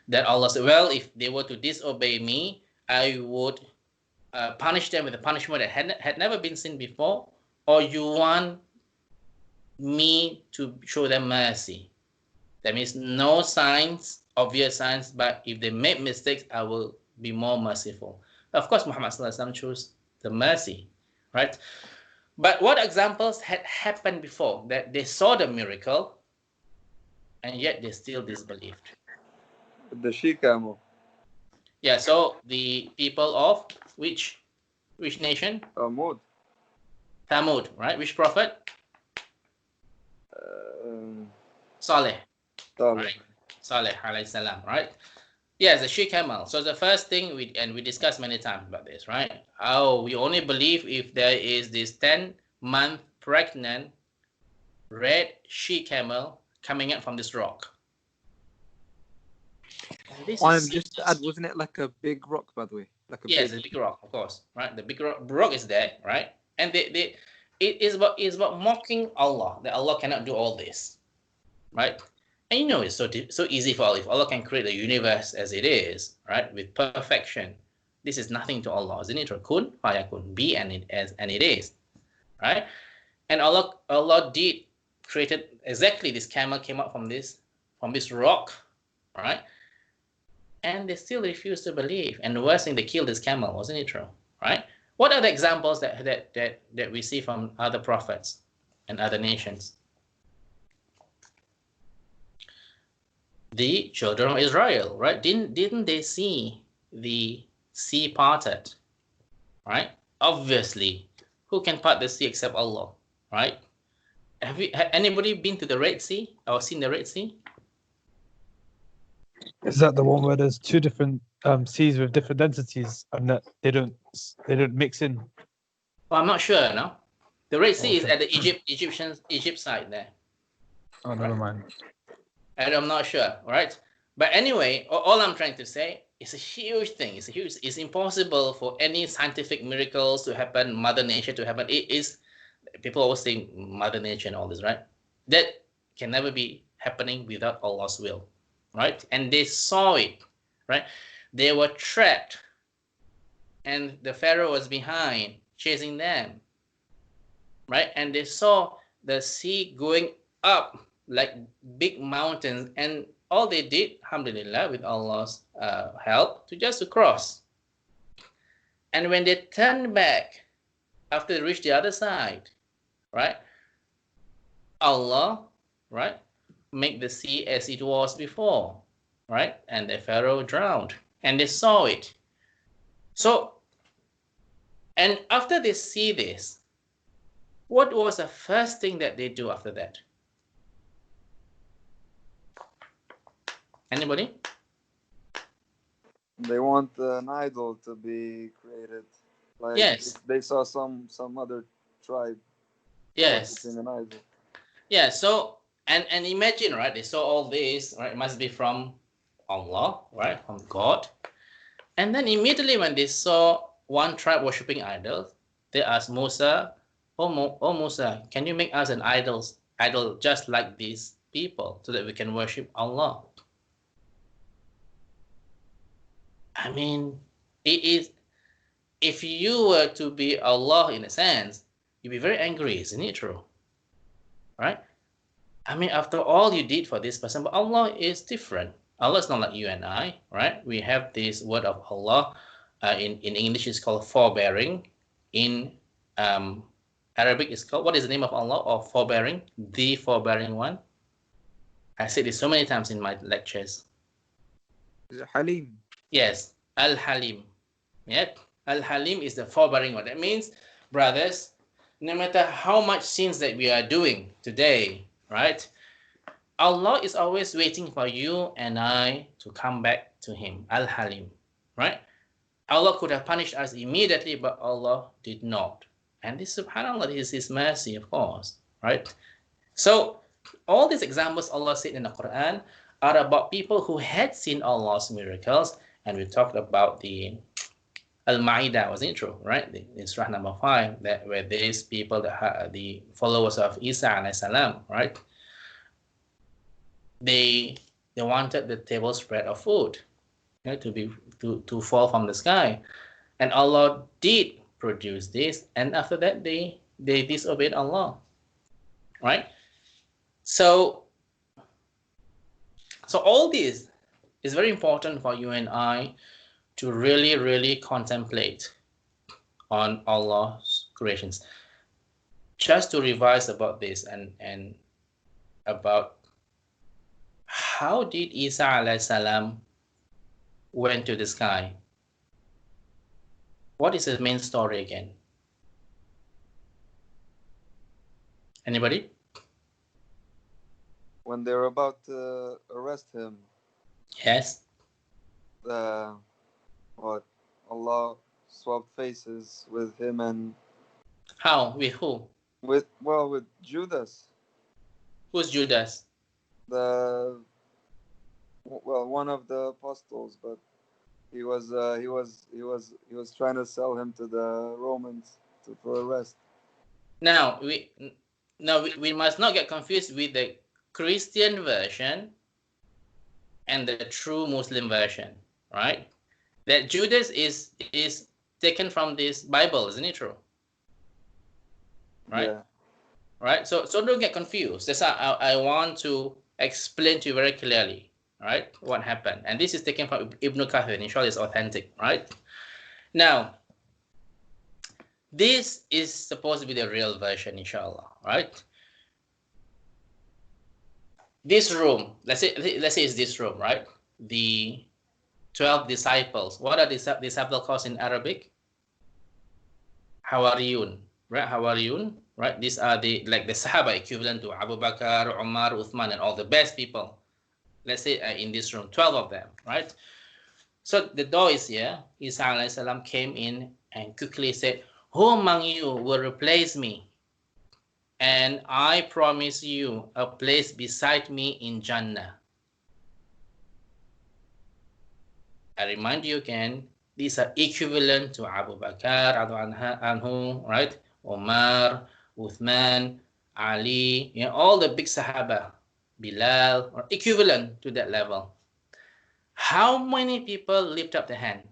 That Allah said, well, if they were to disobey me, I would punish them with a punishment that had never been seen before, or you want me to show them mercy. That means no signs, obvious signs, but if they make mistakes, I will be more merciful. Of course, Muhammad SAW chose the mercy, right? But what examples had happened before that they saw the miracle and yet they still disbelieved? The Shikamo. Yeah, so the people of which nation? Mood. Thamud, right? Which prophet? Saleh. Right? Saleh alayhi salam, right? Yes, the she camel. So the first thing we discussed many times about this, right? Oh, we only believe if there is this 10-month pregnant red she-camel coming out from this rock. And this is Just to add, wasn't it like a big rock, by the way? Like a yes, big. a big rock, of course, right? The big rock is there, right? And it is about mocking Allah, that Allah cannot do all this, right? And you know it's so easy for Allah. If Allah can create the universe as it is, right, with perfection, this is nothing to Allah, isn't it? Kun fayakun, be and it is, right? And Allah did created exactly this camel came out from this rock, right? And they still refuse to believe. And the worst thing, they killed this camel, wasn't it true? Right? What are the examples that we see from other prophets and other nations? The children of Israel, right? Didn't they see the sea parted? Right? Obviously, who can part the sea except Allah? Right? Have anybody been to the Red Sea or seen the Red Sea? Is that the one where there's two different seas with different densities and that they don't mix in? Well, I'm not sure. No, the Red Sea is Okay. at the Egypt side there. Oh, never mind. And I'm not sure, right? But anyway, all I'm trying to say, it's a huge thing. It's impossible for any scientific miracles to happen, Mother Nature to happen. It is, people always say Mother Nature and all this, right? That can never be happening without Allah's will, right? And they saw it, right? They were trapped, and the Pharaoh was behind, chasing them, right? And they saw the sea going up like big mountains, and all they did, alhamdulillah, with Allah's help, to cross. And when they turned back after they reached the other side, right, Allah, right, make the sea as it was before, right, and the Pharaoh drowned, and they saw it. So, and after they see this, what was the first thing that they do after that? Anybody? They want an idol to be created. Like Yes. they saw some other tribe Yes. worshiping an idol. Yeah. So and imagine, right? They saw all this, right? It must be from Allah, right? From God. And then immediately when they saw one tribe worshiping idols, they asked Musa, "Oh Musa, can you make us an idol just like these people, so that we can worship Allah?" I mean, it is. If you were to be Allah in a sense, you'd be very angry, isn't it true? Right? I mean, after all you did for this person, but Allah is different. Allah is not like you and I, right? We have this word of Allah. In English, it's called forbearing. In Arabic, it's called, what is the name of Allah or forbearing? The forbearing one. I said this so many times in my lectures. Is it Halim? Yes, Al-Halim. Yep, Al-Halim is the forbearing one. That means, brothers, no matter how much sins that we are doing today, right? Allah is always waiting for you and I to come back to Him. Al-Halim, right? Allah could have punished us immediately, but Allah did not. And this, subhanAllah, is His mercy, of course, right? So, all these examples Allah said in the Quran are about people who had seen Allah's miracles. And we talked about the Al-Ma'idah, wasn't it true, right? In Surah number 5, that where these people, the followers of Isa alayhi salam, right? They wanted the table spread of food, right, to fall from the sky, and Allah did produce this, and after that they disobeyed Allah, right? So all this is very important for you and I to really, really contemplate on Allah's creations. Just to revise about this and about how did Isa alayhi salam went to the sky? What is the main story again? Anybody? When they were about to arrest him, Yes. Allah swapped faces with him and How? With who? with Judas, Who's Judas? the one of the apostles, but he was trying to sell him to the Romans for arrest. Now we must not get confused with the Christian version and the true Muslim version, right? That Judas is taken from this Bible, isn't it true? Right? Yeah. Right? So don't get confused. That's how I want to explain to you very clearly, right? What happened. And this is taken from Ibn Kathir. Inshallah, it's authentic, right? Now, this is supposed to be the real version, inshallah, right? This room, let's say it's this room, right? The 12 disciples. What are disciples called in Arabic? Hawariyun, right? Hawariyun, right? These are the Sahaba equivalent to Abu Bakr, Umar, Uthman, and all the best people. Let's say in this room, 12 of them, right? So the door is here. Isa alayhi salam came in and quickly said, "Who among you will replace me? And I promise you a place beside me in Jannah." I remind you again, these are equivalent to Abu Bakr, anhu, right? Omar, Uthman, Ali, all the big Sahaba, Bilal, are equivalent to that level. How many people lift up the hand?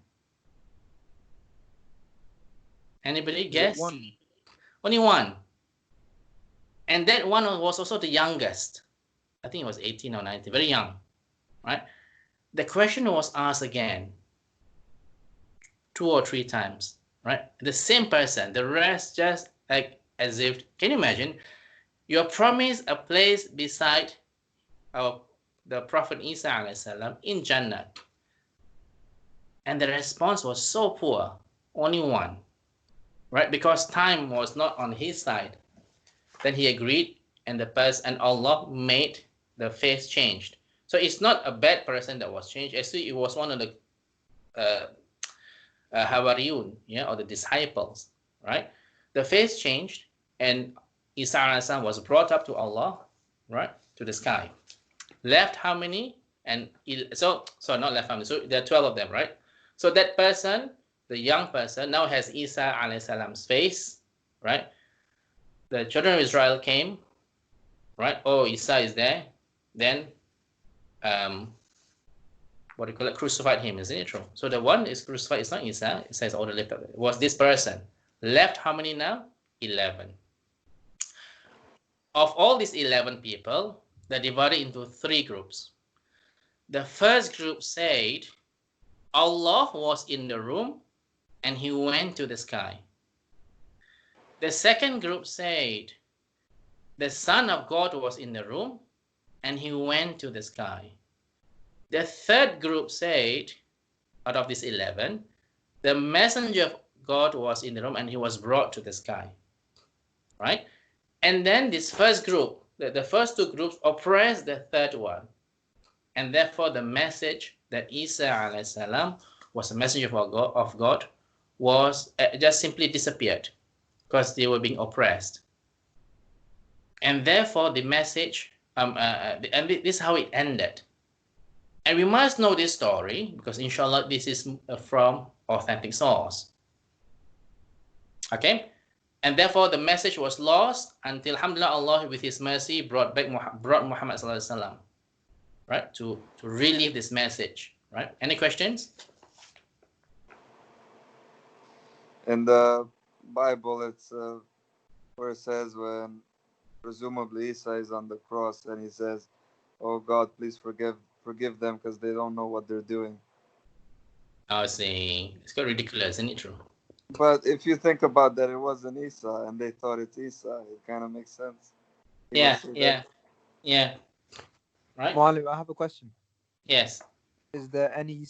Anybody guess? One. Only one. And that one was also the youngest. I think it was 18 or 19, very young, right? The question was asked again 2 or 3 times, right? The same person, the rest just like as if, can you imagine? You're promised a place beside the Prophet Isa alayhi salam in Jannah. And the response was so poor, only one, right? Because time was not on his side. Then he agreed, and Allah made the face changed. So it's not a bad person that was changed. Actually, it was one of the Hawariyun, or the disciples, right? The face changed, and Isa was brought up to Allah, right, to the sky. Left how many? And so not left how many? So there are 12 of them, right? So that person, the young person, now has Isa alayhi salam's face, right? The children of Israel came, right? Oh, Isa is there. Then, what do you call it? Crucified him, isn't it true? So the one is crucified. It's not Isa. It says, "Oh, the lift up." It was this person. Left how many now? 11. Of all these 11 people, they're divided into 3 groups. The first group said, Allah was in the room and he went to the sky. The second group said, the Son of God was in the room and he went to the sky. The third group said, out of these 11, the messenger of God was in the room and he was brought to the sky. Right? And then this first group, the first 2 groups oppressed the third one. And therefore the message that Isa alayhi salam was a messenger of God was just simply disappeared because they were being oppressed. And therefore the message, and this is how it ended. And we must know this story because inshallah this is from authentic source. Okay? And therefore the message was lost until alhamdulillah Allah with his mercy brought Muhammad sallallahu alaihi wasallam, right, to relive this message, right? Any questions? In the Bible, it's where it says when presumably Isa is on the cross and he says, "Oh God, please forgive them because they don't know what they're doing." I see. It's got ridiculous, isn't it true? But if you think about that, it wasn't Isa and they thought it's Isa. It kind of makes sense. Yeah. Right? Malu, I have a question. Yes. Is there any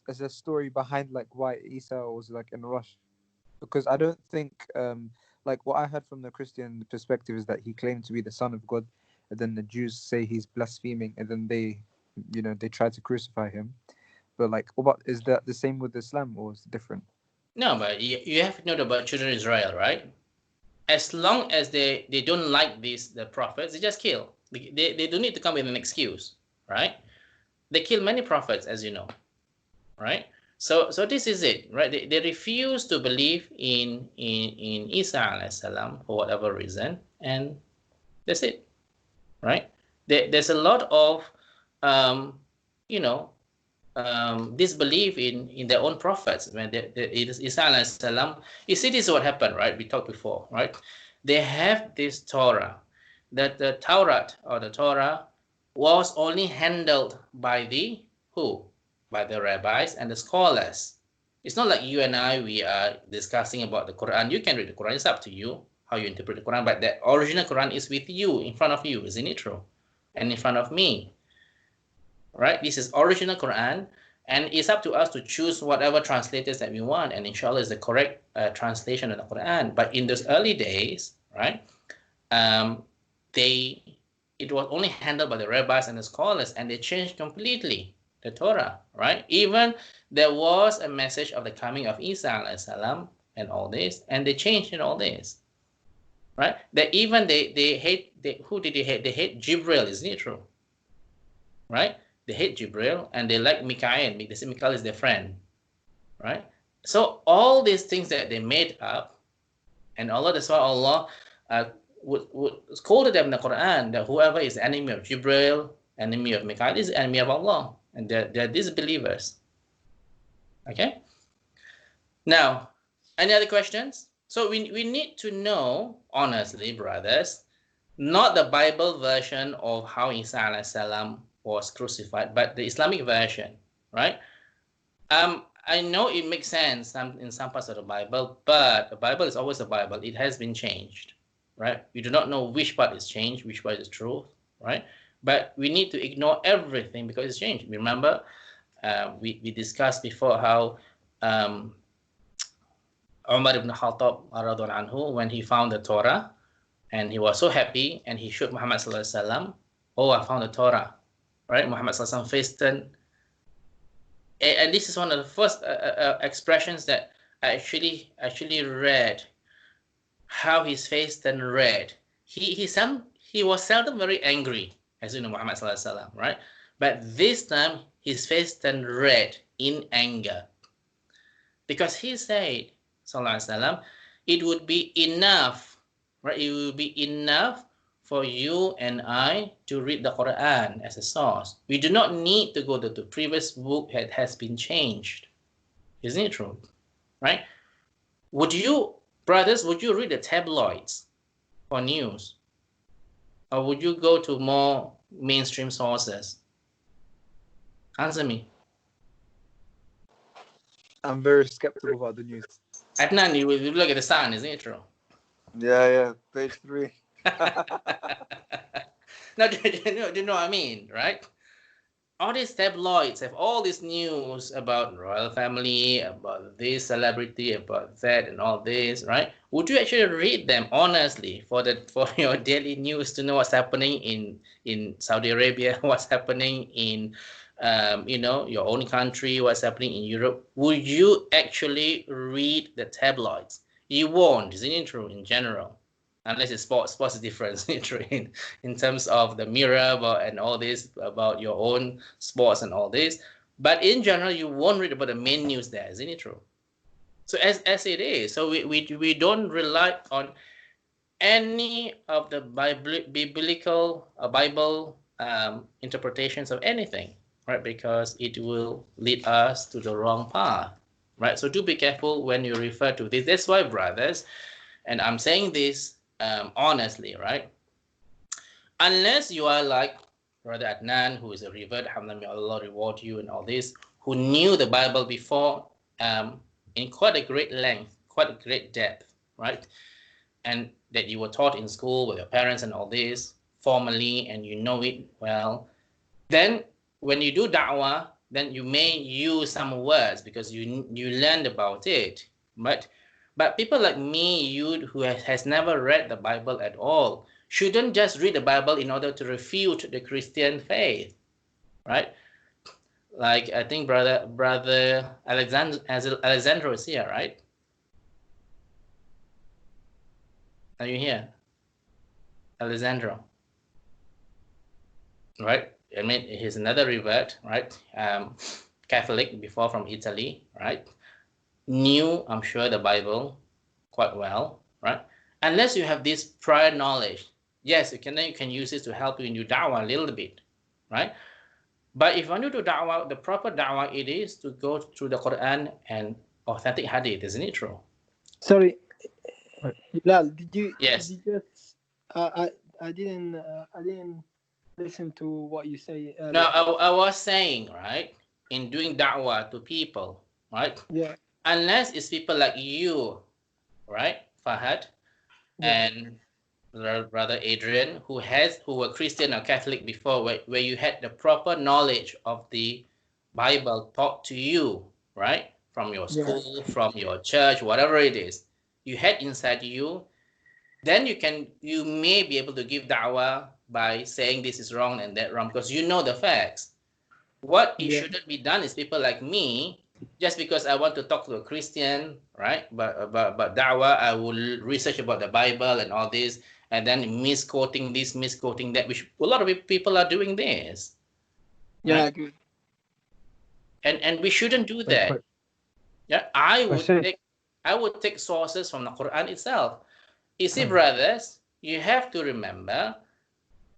is there a story behind why Isa was in a rush? Because I don't think what I heard from the Christian perspective is that he claimed to be the Son of God, and then the Jews say he's blaspheming, and then they try to crucify him. But is that the same with Islam or is it different? No, but you have to know about children of Israel, right? as long as they don't like the prophets, they just kill. They don't need to come with an excuse, right? They kill many prophets, as you know, right? So this is it, right? They refuse to believe in Isa alayhi salam for whatever reason, and that's it, right? There's a lot of you know disbelief in their own prophets. When Isa alayhi salam, you see, this is what happened, right? We talked before, right? They have this Torah, that the Torah or the Torah was only handled by the who? By the rabbis and the scholars. It's not like you and I, we are discussing about the Quran. You can read the Quran, it's up to you how you interpret the Quran, but the original Quran is with you, in front of you, isn't it true? And in front of me, right? This is original Quran, and it's up to us to choose whatever translators that we want, and inshallah is the correct translation of the Quran. But in those early days, right, it was only handled by the rabbis and the scholars, and they changed completely the Torah, right? Even there was a message of the coming of Isa alayhi salam and all this, and they changed in all this, right? That even they hate, who did they hate? They hate Jibril, isn't it true? Right? They hate Jibril and they like Mikael. They say Mikael is their friend, right? So all these things that they made up, and Allah, that's why Allah would scold them in the Quran that whoever is the enemy of Jibril, enemy of Mikael, is the enemy of Allah, and they're disbelievers. Okay. Now, any other questions? So we need to know, honestly, brothers, not the Bible version of how Isa alayhi salam was crucified, but the Islamic version, right? I know it makes sense in some parts of the Bible, but the Bible is always the Bible. It has been changed, right? We do not know which part is changed, which part is truth, right? But we need to ignore everything because it's changed. Remember, we discussed before how Umar ibn Khattab anhu, when he found the Torah, and he was so happy, and he showed Muhammad sallallahu alaihi wasallam, oh, I found the Torah, right? Muhammad sallallahu alaihi wasallam face turned, and this is one of the first expressions that I actually read, how his face turned red. He was seldom very angry, as you know, Muhammad sallallahu alaihi wasallam, right? But this time his face turned red in anger, because he said, sallallahu alaihi wasallam, it would be enough, right? It will be enough for you and I to read the Quran as a source. We do not need to go to the previous book that has been changed. Isn't it true? Right? Would you, brothers, would you read the tabloids for news? Or would you go to more mainstream sources? Answer me. I'm very skeptical about the news. Adnan, you look at the sun, isn't it true? Yeah, page 3. Now, do you know what I mean, right? All these tabloids have all this news about royal family, about this celebrity, about that, and all this, right? Would you actually read them honestly for your daily news to know what's happening in Saudi Arabia, what's happening in your own country, what's happening in Europe? Would you actually read the tabloids? You won't, isn't it true, in general? Unless it's sports. Sports is different, in terms of the mirror and all this about your own sports and all this. But in general, you won't read about the main news there, isn't it true? So as it is, so we don't rely on any of the biblical Bible interpretations of anything, right? Because it will lead us to the wrong path, right? So do be careful when you refer to this. That's why, brothers, and I'm saying this honestly, right? Unless you are like Brother Adnan, who is a revert, alhamdulillah, may Allah reward you and all this, who knew the Bible before in quite a great length, quite a great depth, right? And that you were taught in school with your parents and all this formally, and you know it well. Then when you do da'wah, then you may use some words because you learned about it, right? But people like me, you who has never read the Bible at all, shouldn't just read the Bible in order to refute the Christian faith, right? Like I think brother Alexander is here, right? Are you here, Alessandro? Right. I mean, he's another revert, right? Catholic before from Italy, right? Knew, I'm sure, the Bible quite well, right? Unless you have this prior knowledge, yes, you can use it to help you in your da'wah a little bit, right? But if you want to do da'wah, the proper da'wah, it is to go through the Quran and authentic hadith, isn't it true? Sorry, Right. Bilal, did you Yes. just I didn't listen to what you say No, earlier. I was saying, right, in doing da'wah to people, right? Yeah, Unless it's people like you, right, Fahad, yeah, and brother Adrian, who were Christian or Catholic before, where you had the proper knowledge of the Bible taught to you, right, from your yeah, school, from your church, whatever it is, you had inside you. Then you may be able to give da'wah by saying this is wrong and that wrong because you know the facts. What it yeah, shouldn't be done is people like me, just because I want to talk to a Christian, right? But about da'wah, I will research about the Bible and all this, and then misquoting this, misquoting that, which a lot of people are doing this, yeah. right? Good. And we shouldn't do But, that. Yeah, I but would Sheikh, take sources from the Quran itself. You see, Hmm. brothers, you have to remember,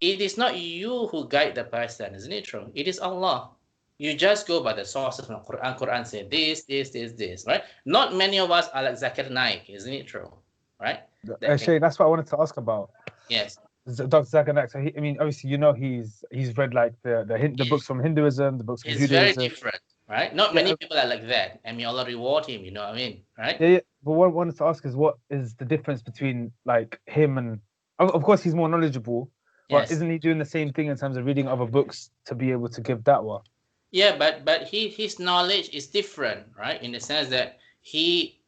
it is not you who guide the person, isn't it true? It is Allah. You just go by the sources from the Quran. Quran said this, right? Not many of us are like Zakir Naik, isn't it true? Right? That can, Sheikh, that's what I wanted to ask about. yes, Dr. Zaganak. So I mean, obviously, he's read like the books from Hinduism, the books from he's very Judaism. different, right? Not Yeah, many people are like that, and may Allah reward him. You know what I mean, right? yeah, yeah. But what I wanted to ask is, what is the difference between like him and, of course, he's more knowledgeable, but Yes, isn't he doing the same thing in terms of reading other books to be able to give that one? yeah, but his knowledge is different, right? In the sense that he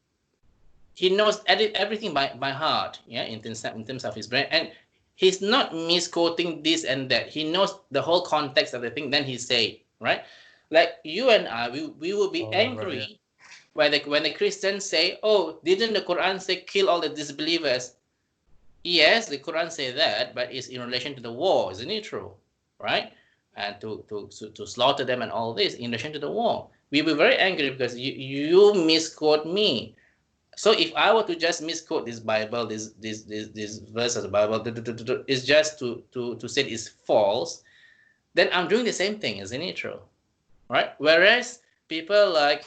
knows everything by heart, yeah, in terms of his brain, and he's not misquoting this and that. He knows the whole context of the thing, then he say, right? Like you and I, we will be Oh, right, yeah. angry when the Christians say, oh, didn't the Quran say kill all the disbelievers? Yes, the Quran say that, but it's in relation to the war, isn't it true? Right? And to slaughter them and all this in relation to the war. We were very angry because you misquote me. So if I were to just misquote this Bible, this verse of the Bible, it's just to say it's false, then I'm doing the same thing, isn't it true? Right? Whereas people like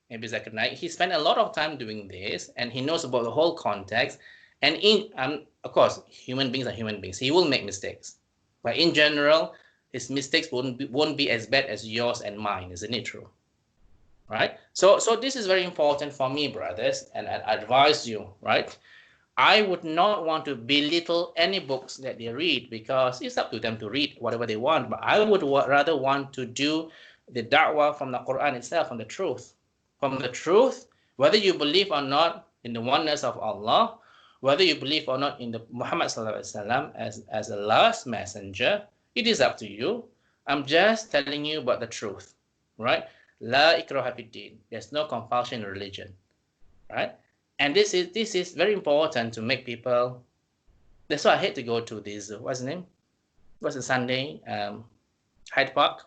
maybe Zakir Naik, he spent a lot of time doing this, and he knows about the whole context. And of course, human beings are human beings. He will make mistakes, but in general, his mistakes won't be as bad as yours and mine, isn't it true? Right? So this is very important for me, brothers, and I advise you, right? I would not want to belittle any books that they read because it's up to them to read whatever they want. But I would rather want to do the da'wah from the Quran itself, from the truth. From the truth, whether you believe or not in the oneness of Allah, whether you believe or not in the Muhammad as a last messenger, it is up to you. I'm just telling you about the truth, right? La ikraha fid din. There's no compulsion in religion, right? And this is very important to make people. That's why I hate to go to this. What's the name? What's the Sunday? Hyde Park.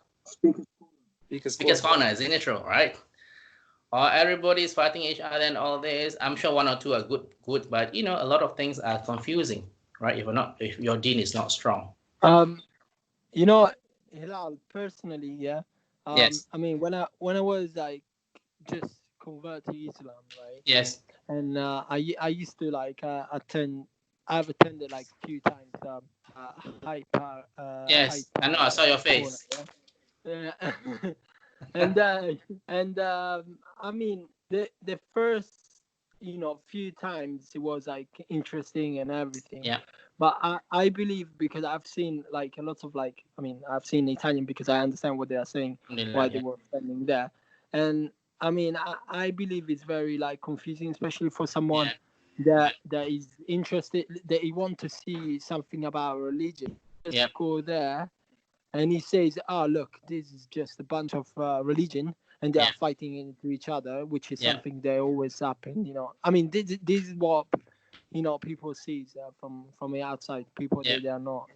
Speakers Corner, isn't it true? Right? Or everybody is fighting each other and all this. I'm sure one or two are good, but a lot of things are confusing, right? If your deen is not strong. You know, Hilal, personally, yeah. Yes. I mean, when I was like just convert to Islam, right? Yes. And I used to like I've attended like a few times Hyde Yes. I know. I Park saw your corner, face. yeah. and I mean the first few times it was like interesting and everything, Yeah. but I believe because I've seen like a lot of like I mean I've seen Italian because I understand what they are saying why they Yeah. were standing there, and I mean I believe it's very like confusing, especially for someone Yeah. that is interested, that he want to see something about religion, Yeah. just go there and he says, "Oh, look, this is just a bunch of religion, and they Yeah. are fighting into each other, which is Yeah. something that always happen." I mean, this is what people sees from the outside, people Yeah. that they are not,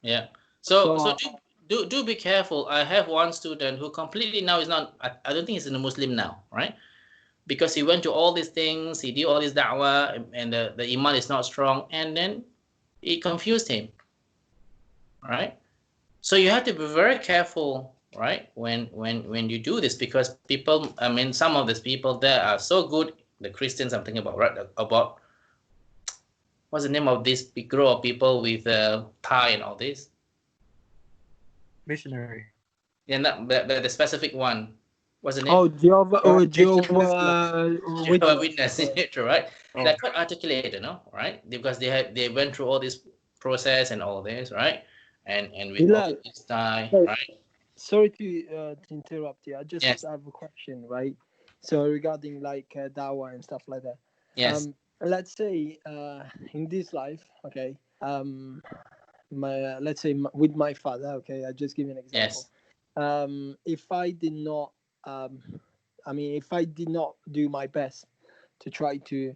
Yeah. So So do be careful. I have one student who completely now is not. I don't think he's a Muslim now, right? Because he went to all these things, he did all this da'wah, and the iman is not strong, and then it confused him, right? So you have to be very careful, right, when you do this, because people, I mean, some of these people there are so good. The Christians I'm thinking about, right? About what's the name of this big group of people with tie and all this? Missionary. Yeah, the specific one. What's the name? oh, Jehovah's Jehovah Jehovah Witness. Witness, right? Oh. They're quite articulate, right? Because they went through all this process and all this, right? And with all Bilal, this tie, sorry, right? sorry to interrupt you. I just Yes, have a question, right? So regarding like dawah and stuff like that. yes, Let's say in this life, okay, let's say with my father, okay, I just give you an example. yes, If I did not, if I did not do my best to try to,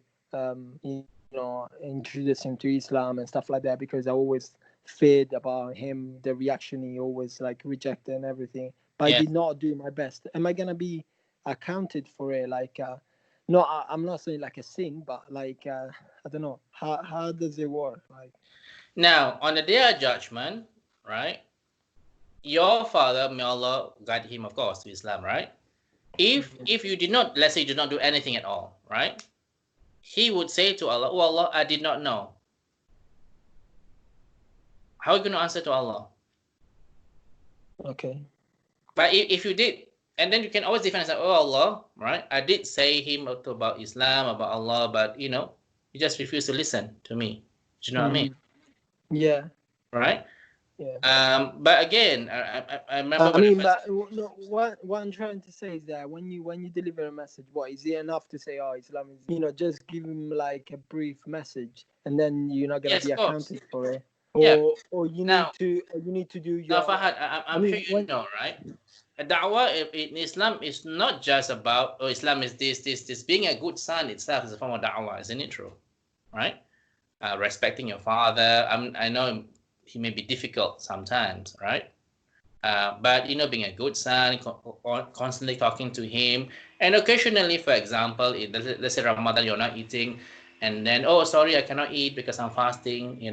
introduce him to Islam and stuff like that, because I always feared about him, the reaction he always like rejected and everything. But I yes. did not do my best. Am I gonna be accounted for it? Like, no, I'm not saying like a sin, but like, I don't know. How does it work? Like, Now, on the day of judgment, right? Your father, may Allah guide him, of course, to Islam, right? If you did not, let's say, you did not do anything at all, right? He would say to Allah, "Oh Allah, I did not know." How are you going to answer to Allah? okay. But if you did, and then you can always defend and say, "Oh Allah, right? I did say him about Islam, about Allah, but you just refuse to listen to me." Do you know what I mean? Yeah, Right? yeah. But again, I remember I when I mean, first. but no, what I'm trying to say is that when you deliver a message, what is it enough to say? Oh, Islam is, just give him like a brief message, and then you're not gonna Yes, be of course. accounted for it, Yeah. or you Now, need to do now, your. Fahad, I I'm sure mean, you know, right? A da'wah in Islam is not just about, oh, Islam is this. Being a good son itself is a form of da'wah, isn't it true? Right? Respecting your father. I know he may be difficult sometimes, right? But being a good son, constantly talking to him, and occasionally, for example, let's say Ramadan, you're not eating, and then, oh, sorry, I cannot eat because I'm fasting,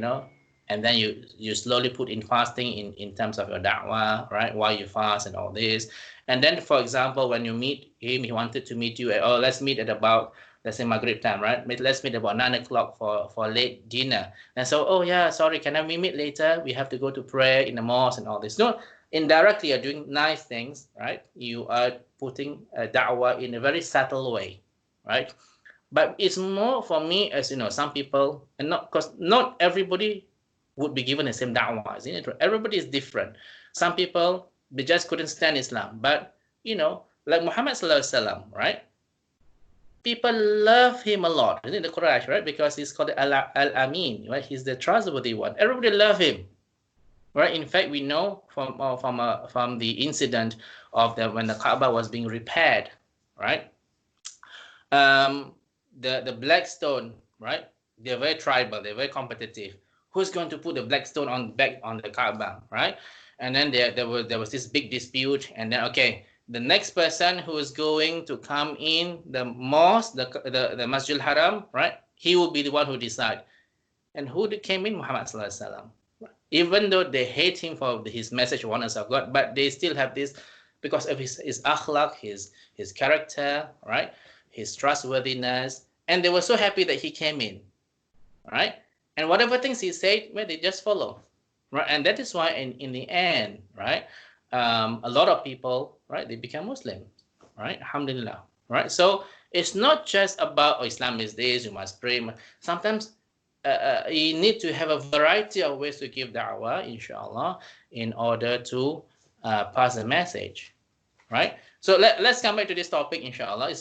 and then you slowly put in fasting in terms of your da'wah, right? Why you fast and all this, and then, for example, when you meet him, he wanted to meet you at, oh, let's meet at about, let's say, Maghrib time, right? Let's meet about 9 o'clock for late dinner. And so, oh yeah, sorry, can we meet later? We have to go to pray in the mosque and all this. No, indirectly you're doing nice things, right? You are putting a da'wah in a very subtle way, right? But it's more for me, as some people, and not because not everybody would be given the same da'wah, isn't it? Everybody is different. Some people, they just couldn't stand Islam, but like Muhammad sallallahu alaihi wasallam, right? People love him a lot, isn't it? The Quraysh, right? Because he's called Al-Amin, right? He's the trustworthy one. Everybody love him. Right. In fact, we know from the incident of when the Kaaba was being repaired, right? The black stone, right? They're very tribal. They're very competitive. Who's going to put the black stone back on the Kaaba, right? And then there was this big dispute, and then okay, the next person who is going to come in the mosque, the Masjid Haram, right? He will be the one who decide. And who came in? Muhammad sallallahu alaihi wasallam. Even though they hate him for his message of oneness of God, but they still have this because of his akhlaq, his character, right? His trustworthiness, and they were so happy that he came in, right? And whatever things he said, well, they just follow, right? And that is why, in the end, right, a lot of people, right, they become Muslim, right? Alhamdulillah, right? So it's not just about, oh, Islam is this, you must pray. Sometimes you need to have a variety of ways to give da'wah, inshallah, in order to pass the message, right? So let's come back to this topic, inshallah.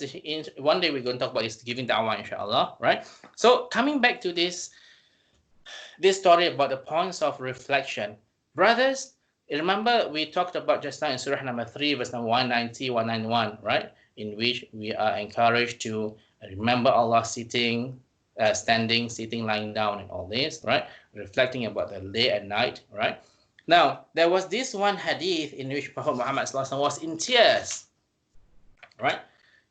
One day we're going to talk about is giving da'wah, inshallah, right? So coming back to this story about the points of reflection. Brothers, remember we talked about just now in Surah number 3, verse number 190, 191, right? In which we are encouraged to remember Allah sitting, standing, sitting, lying down, and all this, right? Reflecting about the day and night, right? Now, there was this one hadith in which Prophet Muhammad SAW was in tears, right?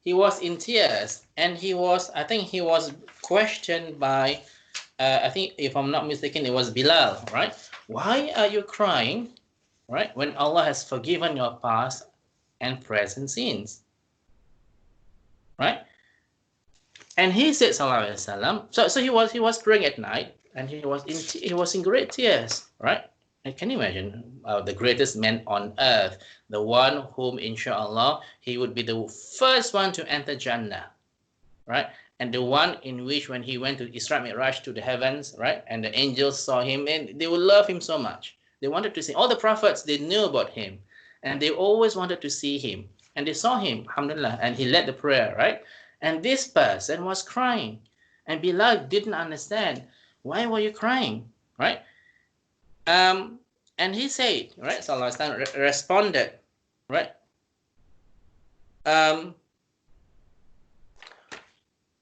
He was in tears, and I think he was questioned by, I think if I'm not mistaken, it was Bilal, right? Why are you crying, right? When Allah has forgiven your past and present sins, right? And he said, Sallallahu Alaihi Wasallam. So he was praying at night, and he was in great tears, right? And can you imagine the greatest man on earth, the one whom, inshallah, he would be the first one to enter Jannah, right? And the one in which when he went to Isra Mi'raj to the heavens, right? And the angels saw him, and they would love him so much. They wanted to see all the prophets. They knew about him, and they always wanted to see him. And they saw him, alhamdulillah, and he led the prayer, right? And this person was crying, and Bilal didn't understand. Why were you crying, right? And he said, right? Sallallahu Alaihi Wasallam responded, right?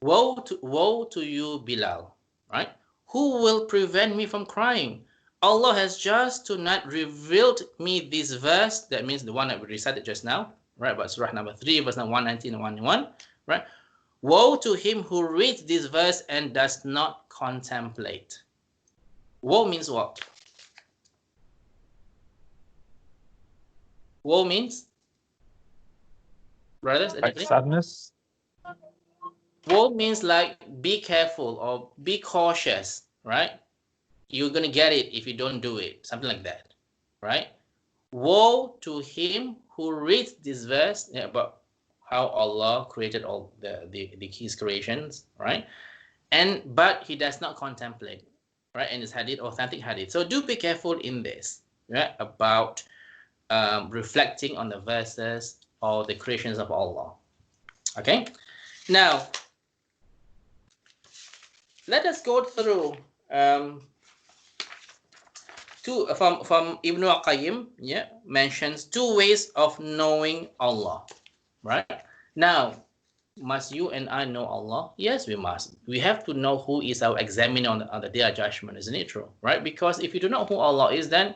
Woe to you, Bilal, right? Who will prevent me from crying? Allah has just tonight revealed me this verse. That means the one that we recited just now, right? About Surah number 3, verse number 119 and 121, right? Woe to him who reads this verse and does not contemplate. Woe means what? Woe means, brothers, Like anybody? sadness. Woe means like be careful or be cautious, right? You're going to get it if you don't do it, something like that, right? Woe to him who reads this verse about how Allah created all his creations, right? But he does not contemplate, right? In his hadith, authentic hadith. So do be careful in this, right? About reflecting on the verses or the creations of Allah. Okay? Now, let us go through from Ibn al-Qayyim, mentions 2 ways of knowing Allah, right? Now, must you and I know Allah? Yes, we must. We have to know who is our examiner on the day of judgment, isn't it true? Right? Because if you do not know who Allah is, then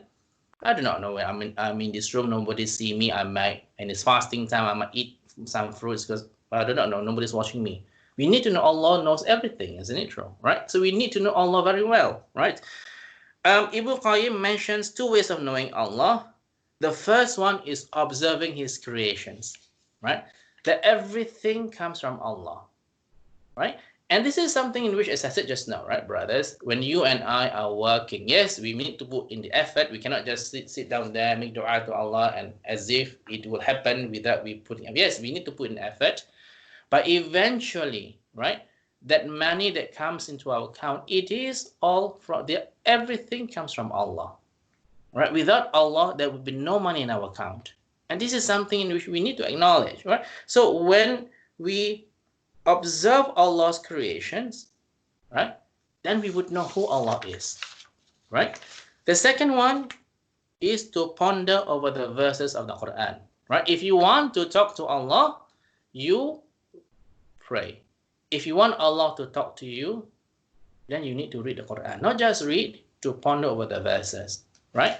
I do not know where I'm in this room, nobody see me, and it's fasting time, I might eat some fruits because I do not know, nobody's watching me. We need to know Allah knows everything, isn't it true? Right? So we need to know Allah very well, right? Ibn Qayyim mentions 2 ways of knowing Allah. The first one is observing his creations, right? That everything comes from Allah, right? And this is something in which, as I said just now, right, brothers, when you and I are working, yes, we need to put in the effort. We cannot just sit down there, make dua to Allah, and as if it will happen without we putting up. Yes, we need to put in effort. But eventually, right, that money that comes into our account, it is all from everything comes from Allah, right? Without Allah, there would be no money in our account. And this is something in which we need to acknowledge, right? So when we observe Allah's creations, right, then we would know who Allah is, right? The second one is to ponder over the verses of the Quran, right? If you want to talk to Allah, you pray. If you want Allah to talk to you, then you need to read the Quran. Not just read, to ponder over the verses, right?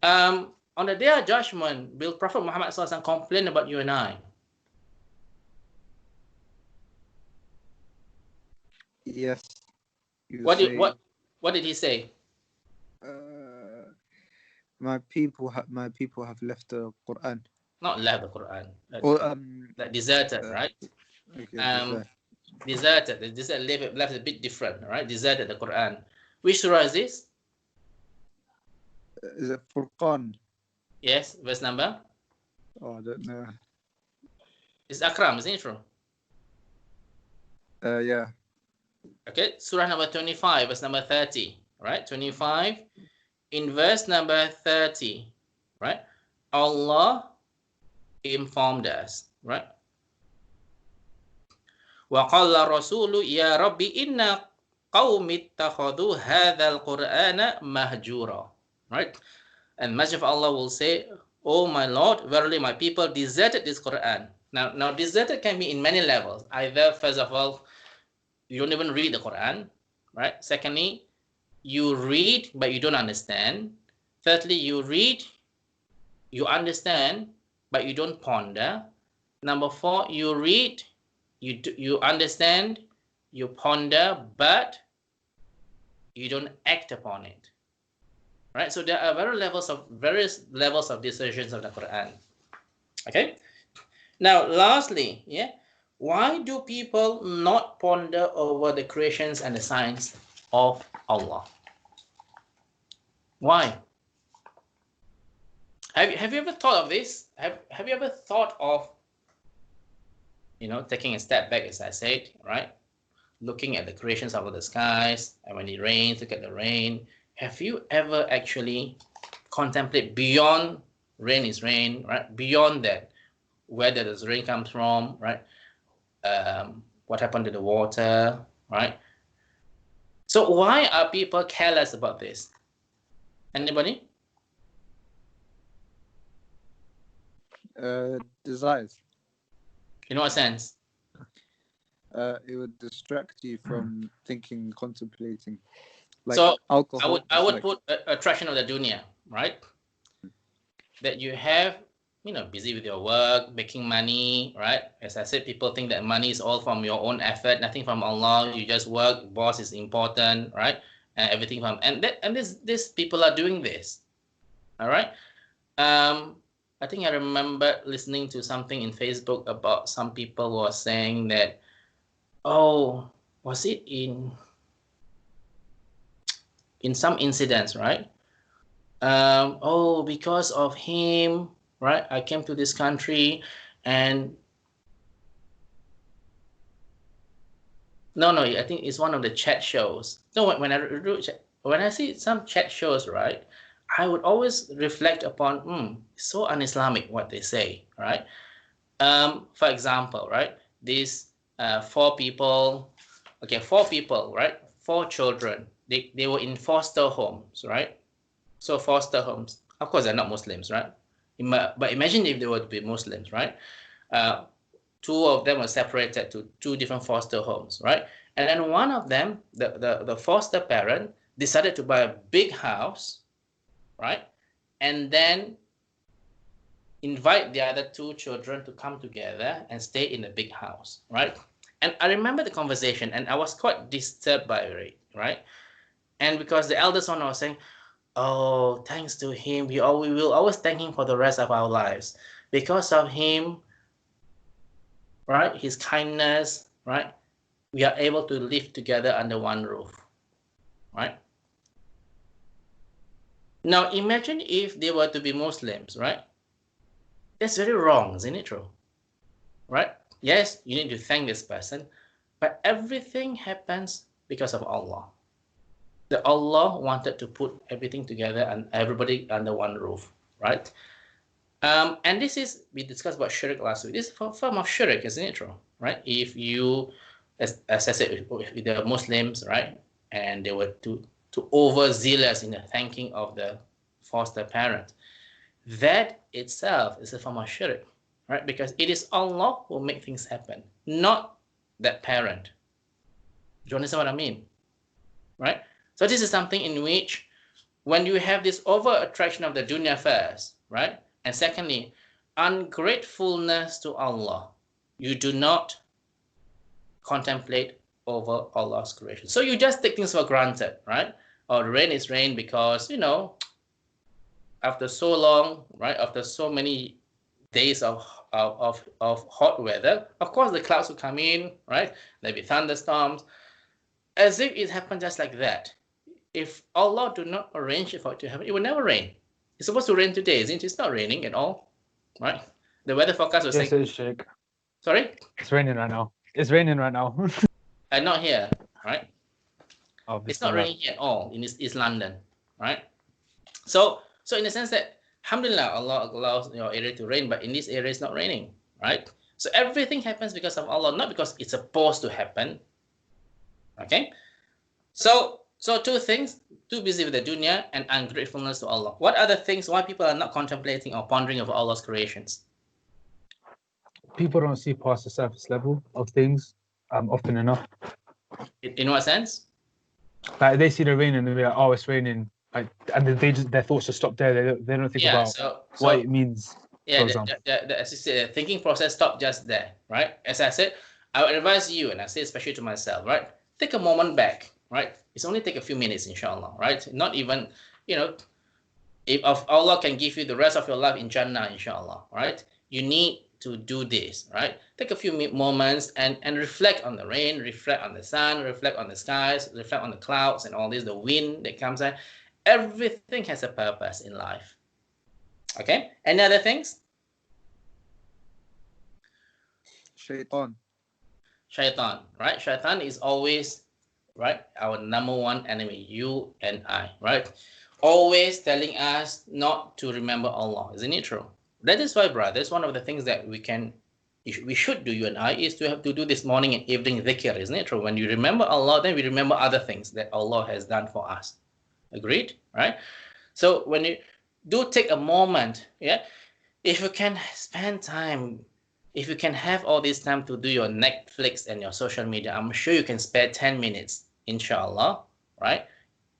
On the day of judgment, will Prophet Muhammad SAW complain about you and I? Yes. What did he say? My people have left the Quran. Not left the Quran. Or deserted, right? Okay, deserted. Left a bit different, right? Deserted the Quran. Which surah is this? Is it Furqan? Yes, verse number? Oh, I don't know. It's Akram, isn't it true? Yeah. Okay, surah number 25, verse number 30, right? 25, in verse number 30, right? Allah informed us, right? وَقَالَ الرَّسُولُ يَا رَبِّ إِنَّ قَوْمِ اتَّخَذُوا هَذَا الْقُرْآنَ مَهْجُورًا, right? And Messenger of Allah will say, "Oh my Lord, verily my people deserted this Quran." Now deserted can be in many levels. Either, first of all, you don't even read the Quran, right? Secondly, you read but you don't understand. Thirdly, you read, you understand, but you don't ponder. Number 4, you read, you understand, you ponder, but you don't act upon it. Right? So there are various levels of decisions of the Quran. Okay? Now, lastly, yeah, why do people not ponder over the creations and the signs of Allah? Why? Have you ever thought of this? Have you ever thought of, taking a step back, as I said, right? Looking at the creations of the skies, and when it rains, look at the rain. Have you ever actually contemplate beyond rain is rain, right? Beyond that, where does the rain comes from, right? What happened to the water, right? So why are people careless about this? Anybody? Desires. In what sense? It would distract you from thinking, contemplating. Like So alcohol. I would like, put attraction of the dunya, right? That you have, busy with your work, making money, right? As I said, people think that money is all from your own effort, nothing from Allah. You just work, boss is important, right? And everything from this people are doing this. All right. I think I remember listening to something in Facebook about some people who are saying that, oh, was it in some incidents, right? Oh, because of him, right? I came to this country, and no, I think it's one of the chat shows. No, when I see some chat shows, right, I would always reflect upon, so un-Islamic what they say, right? For example, right, these 4 people, right, 4 children, they were in foster homes, right? So foster homes, of course, they're not Muslims, right? But imagine if they were to be Muslims, right? 2 of them were separated to 2 different foster homes, right? And then one of them, the foster parent, decided to buy a big house, right? And then invite the other 2 children to come together and stay in the big house, right? And I remember the conversation, and I was quite disturbed by it, right? And because the eldest one was saying, oh, thanks to him, we will always thank him for the rest of our lives. Because of him, right, his kindness, right, we are able to live together under one roof, right? Now, imagine if they were to be Muslims, right? That's very wrong, isn't it true? Right? Yes, you need to thank this person, but everything happens because of Allah. That Allah wanted to put everything together and everybody under one roof, right? And this is, we discussed about shirk last week. This is a form of shirk, isn't it true? Right? If you, as I said, if the Muslims, right, and they were too overzealous in the thanking of the foster parent, that itself is a form of shirk, right? Because it is Allah who make things happen, not that parent. Do you understand what I mean? Right? So this is something in which, when you have this over attraction of the dunya first, right? And secondly, ungratefulness to Allah, you do not contemplate over Allah's creation. So you just take things for granted, right? Or rain is rain because, after so long, right? After so many days of hot weather, of course the clouds will come in, right? There'll be thunderstorms, as if it happened just like that. If Allah do not arrange it for it to happen, it will never rain. It's supposed to rain today, isn't it? It's not raining at all, right? The weather forecast was Yes, saying. it is, Sheikh. Sorry? It's raining right now. It's raining right now. Not here, right? Oh, It's not raining here at all in East London, right? So in the sense that, alhamdulillah, Allah allows your area to rain, but in this area it's not raining, right? So everything happens because of Allah, not because it's supposed to happen. Okay? So 2 things: too busy with the dunya and ungratefulness to Allah. What are the things why people are not contemplating or pondering over Allah's creations? People don't see past the surface level of things often enough. In what sense? Like they see the rain and they're like, oh, it's raining. Like, and then their thoughts just stop there. They don't think Yeah. about So what it means. yeah, For example. as you say, the thinking process stop just there, right? As I said, I would advise you, and I say especially to myself, right? Take a moment back, right? It's only take a few minutes, inshallah, right? Not even, if Allah can give you the rest of your life in Jannah, inshallah, right? You need to do this, right? Take a few moments and reflect on the rain, reflect on the sun, reflect on the skies, reflect on the clouds and all this, the wind that comes in. Everything has a purpose in life. Okay? Any other things? Shaitan. Shaitan, right? Shaitan is always, right, our number one enemy, you and I, right? Always telling us not to remember Allah. Isn't it true? That is why, brothers, one of the things that we should do, you and I, is to have to do this morning and evening dhikr. Isn't it true? When you remember Allah, then we remember other things that Allah has done for us. Agreed? Right? So when you do take a moment, yeah, if you can spend time, if you can have all this time to do your Netflix and your social media, I'm sure you can spare 10 minutes, inshallah, right?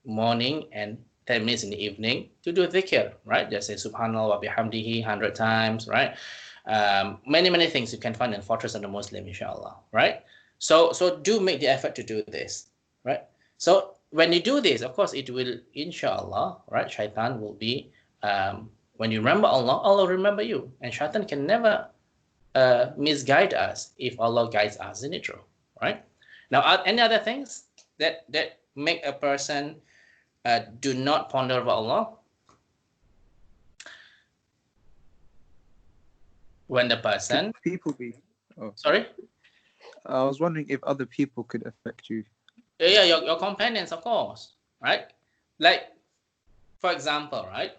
Morning and 10 minutes in the evening to do dhikr, right? Just say subhanallah wa bihamdihi 100 times, right? Many things you can find in Fortress of the Muslim, inshallah, right? So do make the effort to do this, right? So when you do this, of course, it will, inshallah, right? Shaitan will be, when you remember Allah, Allah will remember you. And shaitan can never misguide us if Allah guides us, isn't it true? Right? Now, any other things that make a person do not ponder over Allah? When the person, Could people be? Oh, sorry? I was wondering if other people could affect you. Yeah, your companions, of course, right? Like, for example, right?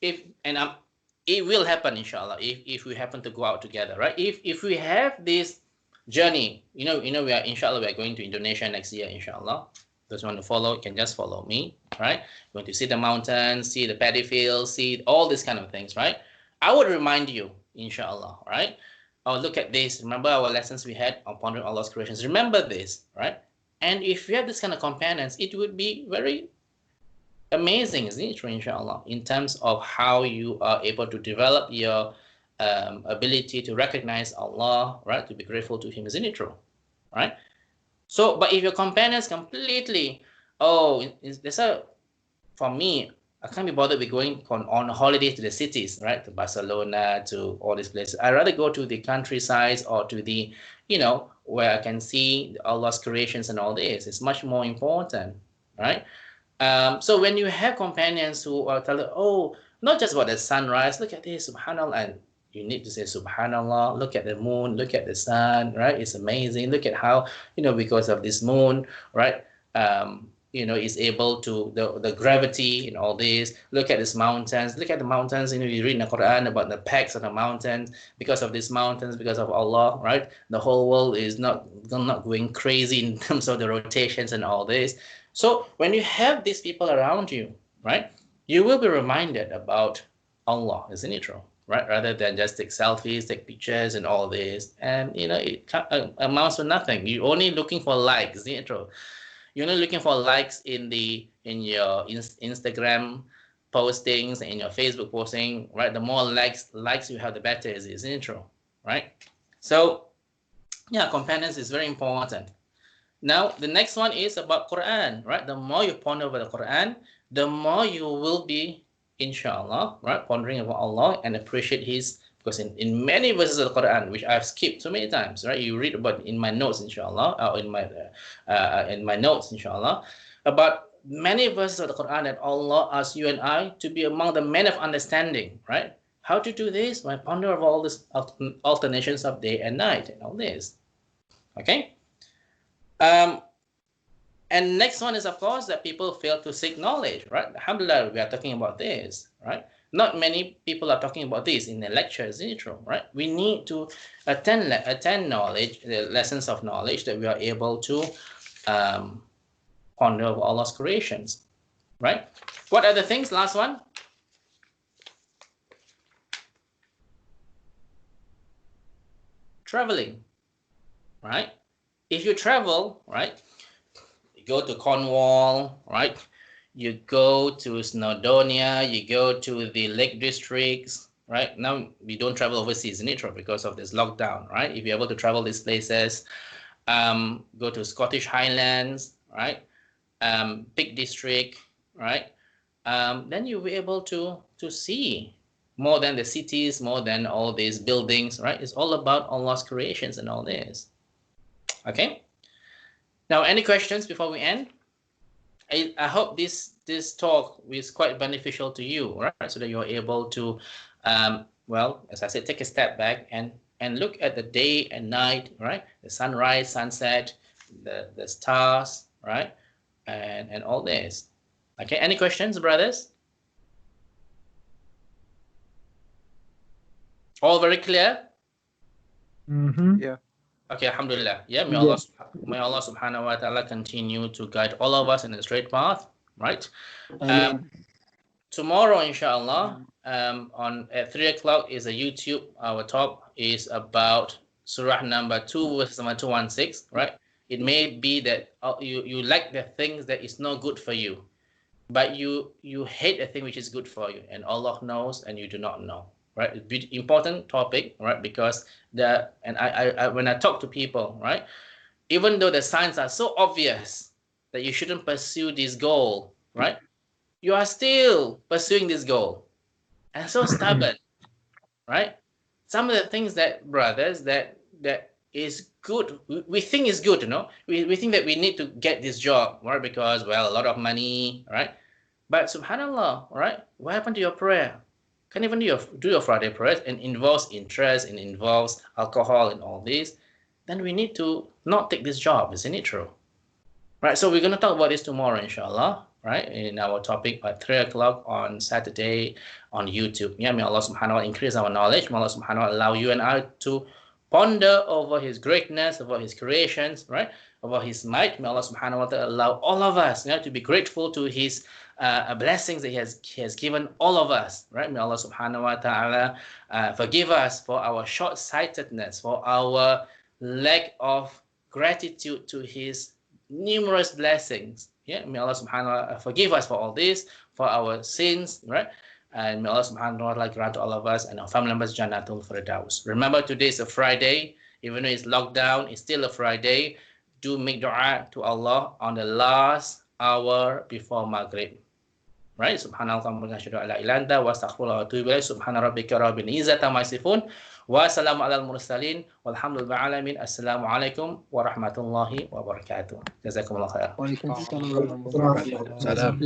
It will happen, inshallah, if we happen to go out together, right? If we have this journey, we are, inshallah, we are going to Indonesia next year, inshallah. Those who want to follow can just follow me, right? Going to see the mountains, see the paddy fields, see all these kind of things, right? I would remind you, inshallah, right? Oh, look at this. Remember our lessons we had on pondering Allah's creations. Remember this, right? And if you have this kind of companions, it would be very amazing, isn't it, inshallah, in terms of how you are able to develop your ability to recognize Allah, right? To be grateful to Him, isn't it true? Right? So, but if your companions completely, for me, I can't be bothered with going on holidays to the cities, right? To Barcelona, to all these places. I'd rather go to the countryside or to the, where I can see Allah's creations and all this. It's much more important, right? So when you have companions who are telling, not just about the sunrise, look at this, subhanallah, and you need to say subhanallah, look at the moon, look at the sun, right? It's amazing. Look at how, because of this moon, right? Is able to, the gravity and all this. Look at these mountains. Look at the mountains. You read in the Quran about the peaks of the mountains. Because of these mountains, because of Allah, right? The whole world is not going crazy in terms of the rotations and all this. So when you have these people around you, right, you will be reminded about Allah, isn't it true? Right? Rather than just take selfies, take pictures and all this. And, it amounts to nothing. You're only looking for likes, isn't it true? You're not looking for likes in your Instagram postings, in your Facebook posting, right? The more likes you have, the better it is, isn't it true? Right? So, yeah, companions is very important. Now, the next one is about Quran, right? The more you ponder over the Quran, the more you will be, inshallah, right, pondering about Allah and appreciate His, because in many verses of the Quran, which I've skipped so many times, right? You read about in my notes, inshallah, or in my notes, inshallah, about many verses of the Quran that Allah asks you and I to be among the men of understanding, right? How to do this? By ponder over all these alternations of day and night and all this. Okay? And next one is, of course, that people fail to seek knowledge, right? Alhamdulillah, we are talking about this, right? Not many people are talking about this in the lectures, isn't it true, right? We need to attend knowledge, the lessons of knowledge that we are able to ponder over Allah's creations, right? What are the things? Last one. Traveling, right? If you travel, right, You go to Cornwall, right? You go to Snowdonia, you go to the Lake Districts, right? Now we don't travel overseas in it because of this lockdown, right? If you're able to travel these places, go to Scottish Highlands, right? Peak District, right? Then you'll be able to see more than the cities, more than all these buildings, right? It's all about Allah's creations and all this. Okay. Now, any questions before we end? I hope this talk is quite beneficial to you, right? So that you're able to, well, as I said, take a step back and look at the day and night, right? The sunrise, sunset, the stars, right? And all this. Okay, any questions, brothers? All very clear? Yeah. Okay, alhamdulillah. Yeah, may Yeah. Allah subhanahu wa ta'ala continue to guide all of us in the straight path, right? Amen. Tomorrow, inshallah, at 3 o'clock is a YouTube. Our talk is about Surah number 2, verse number 216, right? It may be that you like the things that is not good for you, but you hate the thing which is good for you, and Allah knows and you do not know, right? It's important topic, right? Because I when I talk to people, right, even though the signs are so obvious that you shouldn't pursue this goal, right, you are still pursuing this goal and so stubborn, right? Some of the things that, brothers, that is good, we think is good, you know, we think that we need to get this job, right? Because, well, a lot of money, right? But subhanallah, right? What happened to your prayer? Can't even do your Friday prayers, and involves interest and involves alcohol and all this. Then we need to not take this job, isn't it true? Right. So we're going to talk about this tomorrow, inshallah, right? In our topic at 3 o'clock on Saturday on YouTube. Yeah, may Allah subhanahu wa ta'ala increase our knowledge. May Allah subhanahu wa ta'ala allow you and I to ponder over his greatness, over his creations, right? Over his might. May Allah subhanahu wa ta'ala allow all of us, to be grateful to his blessings that he has given all of us, right? May Allah subhanahu wa ta'ala forgive us for our short-sightedness, for our lack of gratitude to his numerous blessings. Yeah, may Allah subhanahu wa ta'ala forgive us for all this, for our sins, right? And may Allah subhanahu wa ta'ala grant to all of us and our family members Jannatul Firdaus. Remember, today is a Friday. Even though it's lockdown, it's still a Friday. Do make dua to Allah on the last hour before Maghrib. Right? Subhanallah wa bihamdihi wa astaghfirullah wa atubu ilayh. Subhana rabbika rabbil izzati amma yasifun. Wa salamun alal mursalin. Walhamdulillahi alamin. Assalamu alaikum warahmatullahi wabarakatuh. Jazakumullah khair. Wa alaikum assalam wa rahmatullahi wa barakatuh. Salam.